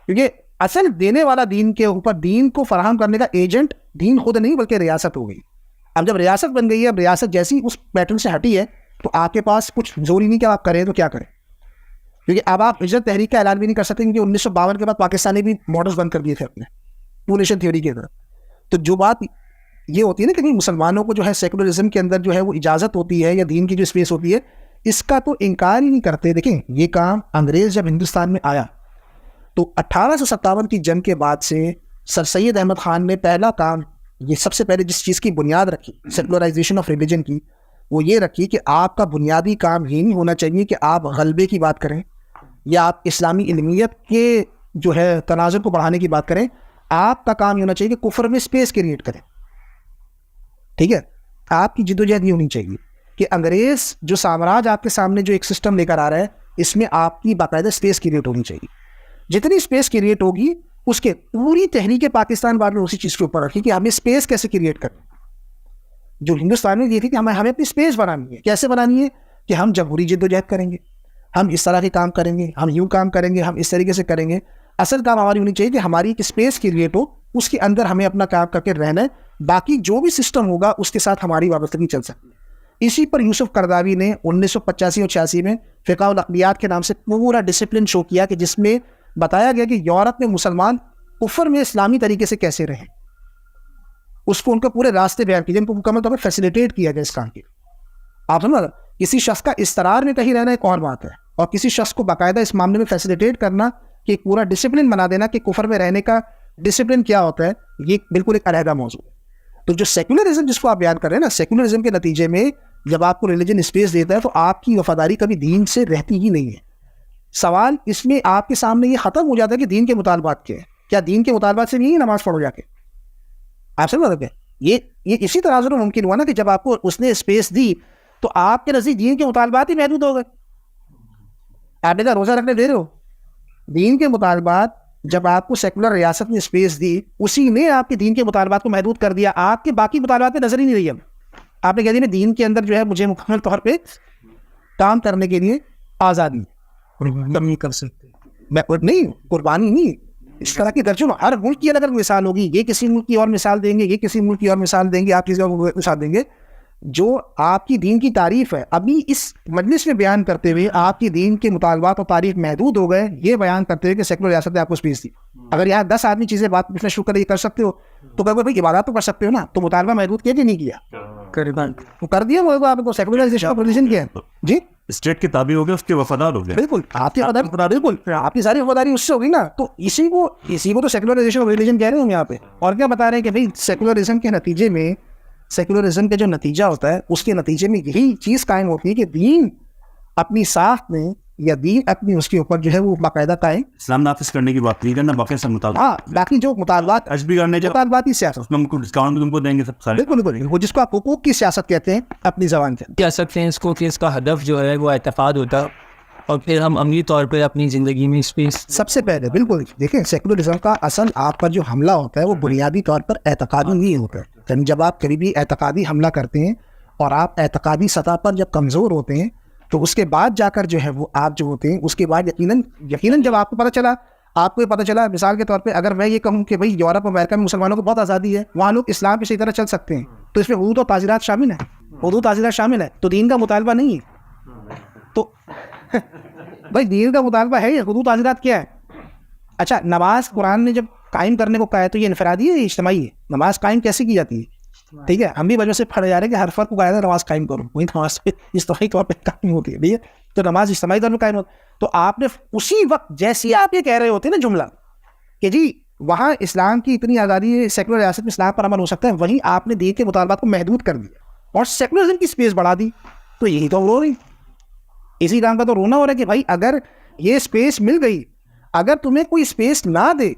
کیونکہ اصل دینے والا دین کے اوپر دین کو فراہم کرنے کا ایجنٹ دین خود نہیں بلکہ ریاست ہو گئی. اب جب ریاست بن گئی ہے, اب ریاست جیسی اس پیٹرن سے ہٹی ہے تو آپ کے پاس کچھ زور ہی نہیں کہ آپ کریں تو کیا کریں, کیونکہ اب آپ ہجرت تحریک کا اعلان بھی نہیں کر سکتے, کیونکہ 1952 کے بعد پاکستانی بھی ماڈلز بند کر دیے تھے اپنے ٹو نیشن تھیوری کے طرف. تو جو بات یہ ہوتی ہے نا کہ مسلمانوں کو جو ہے سیکولرزم کے اندر جو ہے وہ اجازت ہوتی ہے یا دین کی جو اسپیس ہوتی ہے, اس کا تو انکار ہی نہیں کرتے. دیکھیں یہ کام انگریز جب ہندوستان میں آیا تو 1857 کی جنگ کے بعد سے سر سید احمد خان نے پہلا کام, یہ سب سے پہلے جس چیز کی بنیاد رکھی سیکولرائزیشن آف ریلیجن کی, وہ یہ رکھی کہ آپ کا بنیادی کام یہ نہیں ہونا چاہیے کہ آپ غلبے کی بات کریں یا آپ اسلامی علمیت کے جو ہے تناظر کو بڑھانے کی بات کریں, آپ کا کام یہ ہونا چاہیے کہ کفر میں اسپیس کریٹ کریں. ٹھیک ہے, آپ کی جدوجہد یہ ہونی چاہیے کہ انگریز جو سامراج آپ کے سامنے جو ایک سسٹم لے کر آ رہا ہے اس میں آپ کی باقاعدہ اسپیس کریٹ ہونی چاہیے. جتنی اسپیس کریٹ ہوگی اس کے پوری تحریک پاکستان بعد میں اسی چیز کے اوپر رکھی کہ ہمیں اسپیس کیسے کریٹ کریں. جو ہندوستان میں یہ تھی کہ ہمیں اپنی اسپیس بنانی ہے. کیسے بنانی ہے؟ کہ ہم جمہوری جدوجہد کریں گے, ہم اس طرح کے کام کریں گے, ہم یوں کام کریں گے, ہم اس طریقے سے کریں گے. اصل کام ہماری ہونی چاہیے کہ ہماری ایک اسپیس کریٹ ہو, اس کے اندر ہمیں اپنا کام کر کے رہنا ہے, باقی جو بھی سسٹم ہوگا اس کے ساتھ ہماری وابستگی چل سکتی ہے. اسی پر یوسف قرداوی نے 1985 اور 86 میں فقہ الاقلیات کے نام سے پورا ڈسپلن شو کیا کہ جس میں بتایا گیا کہ یورپ میں مسلمان کفر میں اسلامی طریقے سے کیسے رہیں. اس کو ان کے پورے راستے بیان کیے, جن کو مکمل طور پر فیسیلیٹیٹ کیا گیا اس کام کے. آپ سمجھ, کسی شخص کا استرار میں کہیں رہنا ایک اور بات ہے, اور کسی شخص کو باقاعدہ اس معاملے میں فیسیلیٹیٹ کرنا کہ ایک پورا ڈسپلن بنا دینا کہ کفر میں رہنے کا ڈسپلن کیا ہوتا ہے, یہ بالکل ایک علیحدہ موضوع ہے. تو جو سیکولرزم جس کو آپ بیان کر رہے ہیں نا, سیکولرزم کے نتیجے میں جب آپ کو ریلیجن اسپیس دیتا ہے تو آپ کی وفاداری کبھی دین سے رہتی ہی نہیں ہے. سوال اس میں آپ کے سامنے یہ ختم ہو جاتا ہے کہ دین کے مطالبات کیا ہے. کیا دین کے مطالبات سے نہیں نماز پڑھو جا کے؟ آپ سمجھ رہے ہیں یہ اسی طرح سے ممکن ہوا نا کہ جب آپ کو اس نے اسپیس دی تو آپ کے نزدیک دین کے مطالبات ہی محدود ہو گئے. آپ نے کہا روزہ رکھنے دے رہے ہو, دین کے مطالبات جب آپ کو سیکولر ریاست نے اسپیس دی اسی نے آپ کے دین کے مطالبات کو محدود کر دیا. آپ کے باقی مطالبات پہ نظر ہی نہیں رہی. اب آپ نے کہہ دیا دین کے اندر جو ہے مجھے مکمل طور پہ کام کرنے کے لیے آزادی نہیں کر سکتے. نہیں, قربانی نہیں, اس طرح کی درجن ہر ملک کی الگ الگ مثال ہوگی. یہ کسی ملک کی اور مثال دیں گے, یہ کسی ملک کی اور مثال دیں گے, آپ کسی اور مثال دیں گے. جو آپ کی دین کی تعریف ہے ابھی اس مجلس میں بیان کرتے ہوئے آپ کی دین کے مطالبات اور تعریف محدود ہو گئے, یہ بیان کرتے ہوئے کہ سیکولر ریاست نے آپ کو اسپیس دی. اگر یہاں 10 آدمی چیزیں بات پوچھنا شروع کرے یہ کر سکتے ہو تو کہ بھائی عبادات تو کر سکتے ہو نا, تو مطالبہ محدود کیا کہ نہیں کیا؟ وہ کر دیا. وہ آپ کو سیکولرائزیشن آف ریلیجن کیا ہے جی, اسٹیٹ کے تابع ہو گئے, اس کے وفادار ہو گئے. بالکل آپ کی بالکل آپ کی ساری وفاداری اس سے ہوگی نا. تو اسی کو تو سیکولرائزیشن آف ریلیجن کہہ رہے ہیں ہم یہاں پہ. اور کیا بتا رہے ہیں کہ بھائی سیکولرزم کے نتیجے میں, سیکولرزم کا جو نتیجہ ہوتا ہے اس کے نتیجے میں یہی چیز قائم ہوتی ہے کہ دین اپنی ساخت میں یا دین اپنی اس کے اوپر جو ہے وہ باقاعدہ قائم, اسلام نافذ کرنے کی بات نہیں کرنا, باقی سب مطالبہ. ہاں باقی جو مطالبات حج بھی کرنے مطالباتی سیاست, اس میں ڈسکاؤنٹ تم کو دیں گے سب سارے. بالکل وہ جس کو آپ حقوق کی سیاست کہتے ہیں اپنی زبان سے کہہ سکتے ہیں اس کو کہ اس کا ہدف جو ہے وہ اعتقاد ہوتا ہے, اور پھر ہم عملی طور پہ اپنی زندگی میں اسپیس سب سے پہلے بالکل دیکھیں سیکولرزم کا اصل آپ پر جو حملہ ہوتا ہے وہ بنیادی طور پر اعتقادی نہیں ہوتا ہے. یعنی جب آپ کبھی بھی اعتقادی حملہ کرتے ہیں اور آپ اعتقادی سطح پر جب کمزور ہوتے ہیں تو اس کے بعد جا کر جو ہے وہ آپ جو ہوتے ہیں اس کے بعد یقیناً جب آپ کو پتہ چلا, آپ کو یہ پتہ چلا مثال کے طور پہ اگر میں یہ کہوں کہ بھائی یورپ امریکہ میں مسلمانوں کو بہت آزادی ہے, وہاں لوگ اسلام پہ صحیح طرح چل سکتے ہیں, تو اس میں حدود و تعزیرات شامل ہیں, حدود تعزیرات شامل ہے, تو دین کا مطالبہ نہیں ہے. تو بھائی دین کا مطالبہ ہے, حدود تعزیرات کیا ہے؟ اچھا نماز قرآن نے جب قائم کرنے کو کہا ہے تو یہ انفرادی ہے یا اجتماعی ہے؟ نماز قائم کیسے کی جاتی ہے؟ ٹھیک ہے, ہم بھی بچوں سے پڑھے جا رہے ہیں کہ ہر فرق کو کہا ہے نماز قائم کرو, وہی نماز اجتماعی طور پہ قائم ہوتی ہے, ٹھیک ہے, تو نماز اجتماعی طور پہ قائم ہوتی ہے. تو آپ نے اسی وقت جیسی آپ یہ کہہ رہے ہوتے ہیں نا جملہ کہ جی وہاں اسلام کی اتنی آزادی ہے, سیکولر ریاست میں اسلام پر عمل ہو سکتا ہے, وہیں آپ نے دین کے مطالبات کو محدود کر دیا اور سیکولرزم کی اسپیس بڑھا دی. تو یہی تو رو رہی, اسی کام کا تو رونا ہو رہا ہے کہ بھائی اگر یہ اسپیس مل گئی, اگر تمہیں کوئی اسپیس نہ دے,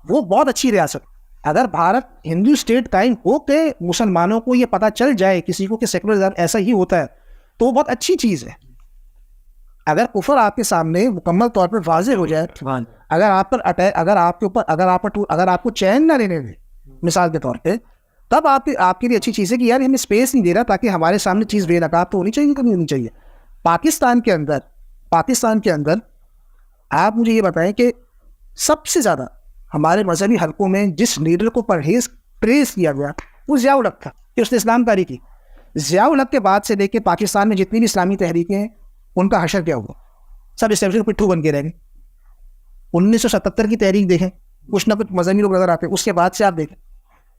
وہ بہت اچھی ریاست. اگر بھارت ہندو اسٹیٹ قائم ہو کے مسلمانوں کو یہ پتہ چل جائے کسی کو کہ سیکولرزم ایسا ہی ہوتا ہے, تو وہ بہت اچھی چیز ہے. اگر کفر آپ کے سامنے مکمل طور پر واضح ہو جائے, اگر آپ پر اگر آپ کے اوپر اگر آپ کو چین نہ لینے دے مثال کے طور پہ, تب آپ کے لیے اچھی چیز ہے کہ یار ہمیں اسپیس نہیں دے رہا تاکہ ہمارے سامنے چیز بے نقاب تو ہونی چاہیے, کبھی ہونی چاہیے. پاکستان کے اندر آپ مجھے یہ بتائیں کہ سب سے زیادہ ہمارے مذہبی حلقوں میں جس لیڈر کو پریز کیا گیا وہ ضیاء الحق تھا کہ اس نے اسلام کاری کی. ضیاء الحق کے بعد سے لے کے پاکستان میں جتنی بھی اسلامی تحریکیں ہیں ان کا حشر کیا ہوا, سب اسٹیبلشمنٹ پٹھو بن کے رہ گئے. 1977 کی تحریک دیکھیں, کچھ نہ کچھ مذہبی لوگ نظر آتے ہیں, اس کے بعد سے آپ دیکھیں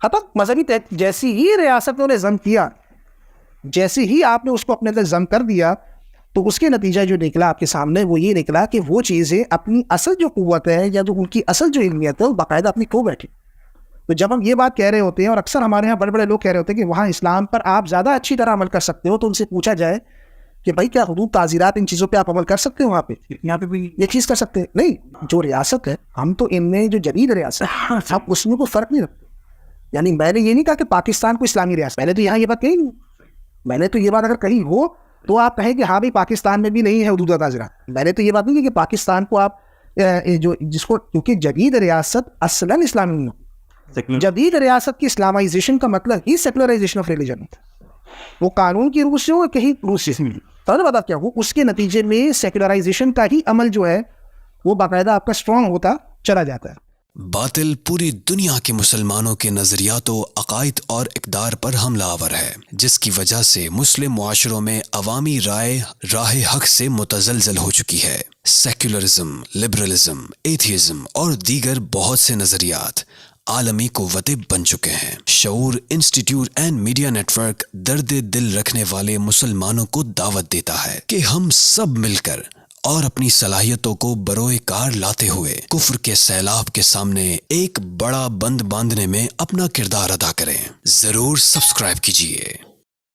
ختم مذہبی جیسی ہی ریاست نے ضم کیا, جیسے ہی آپ نے اس کو اپنے اندر ضم کر دیا, تو اس کے نتیجہ جو نکلا آپ کے سامنے وہ یہ نکلا کہ وہ چیزیں اپنی اصل جو قوت ہے یا جو ان کی اصل جو علمیت ہے وہ باقاعدہ اپنی کھو بیٹھی. تو جب ہم یہ بات کہہ رہے ہوتے ہیں, اور اکثر ہمارے یہاں بڑے بڑے لوگ کہہ رہے ہوتے ہیں کہ وہاں اسلام پر آپ زیادہ اچھی طرح عمل کر سکتے ہو, تو ان سے پوچھا جائے کہ بھائی کیا حدود تعزیرات ان چیزوں پہ آپ عمل کر سکتے ہو؟ وہاں پہ یہاں پہ بھی یہ چیز کر سکتے ہیں نہیں. جو ریاست ہے ہم تو ان میں جو جدید ریاست ہم اس میں کوئی فرق نہیں رکھتے. یعنی میں نے یہ نہیں کہا کہ پاکستان کو اسلامی ریاست, میں نے تو یہاں یہ بات کہی نہیں. میں نے تو یہ بات اگر کہی ہو تو آپ کہیں کہ ہاں بھائی پاکستان میں بھی نہیں ہے حدود تعزیرات. میں نے تو یہ بات نہیں کی کہ پاکستان کو آپ جو جس کو, کیونکہ جدید ریاست اصلاً اسلامی نہیں, جدید ریاست کی اسلامائزیشن کا مطلب ہی سیکولرائزیشن آف ریلیجن. وہ قانون کی روح سے ہو کہیں روح سے بتا کیا ہو, اس کے نتیجے میں سیکولرائزیشن کا ہی عمل جو ہے وہ باقاعدہ آپ کا اسٹرانگ ہوتا چلا جاتا ہے. باطل پوری دنیا کے مسلمانوں کے نظریات و عقائد اور اقدار پر حملہ آور ہے, جس کی وجہ سے مسلم معاشروں میں عوامی رائے راہ حق سے متزلزل ہو چکی ہے. سیکولرزم, لبرلزم, ایتھیزم اور دیگر بہت سے نظریات عالمی قوتیں بن چکے ہیں. Shaoor institute and media network درد دل رکھنے والے مسلمانوں کو دعوت دیتا ہے کہ ہم سب مل کر اور اپنی صلاحیتوں کو بروئے کار لاتے ہوئے کفر کے سیلاب کے سامنے ایک بڑا بند باندھنے میں اپنا کردار ادا کریں. ضرور سبسکرائب کیجیے.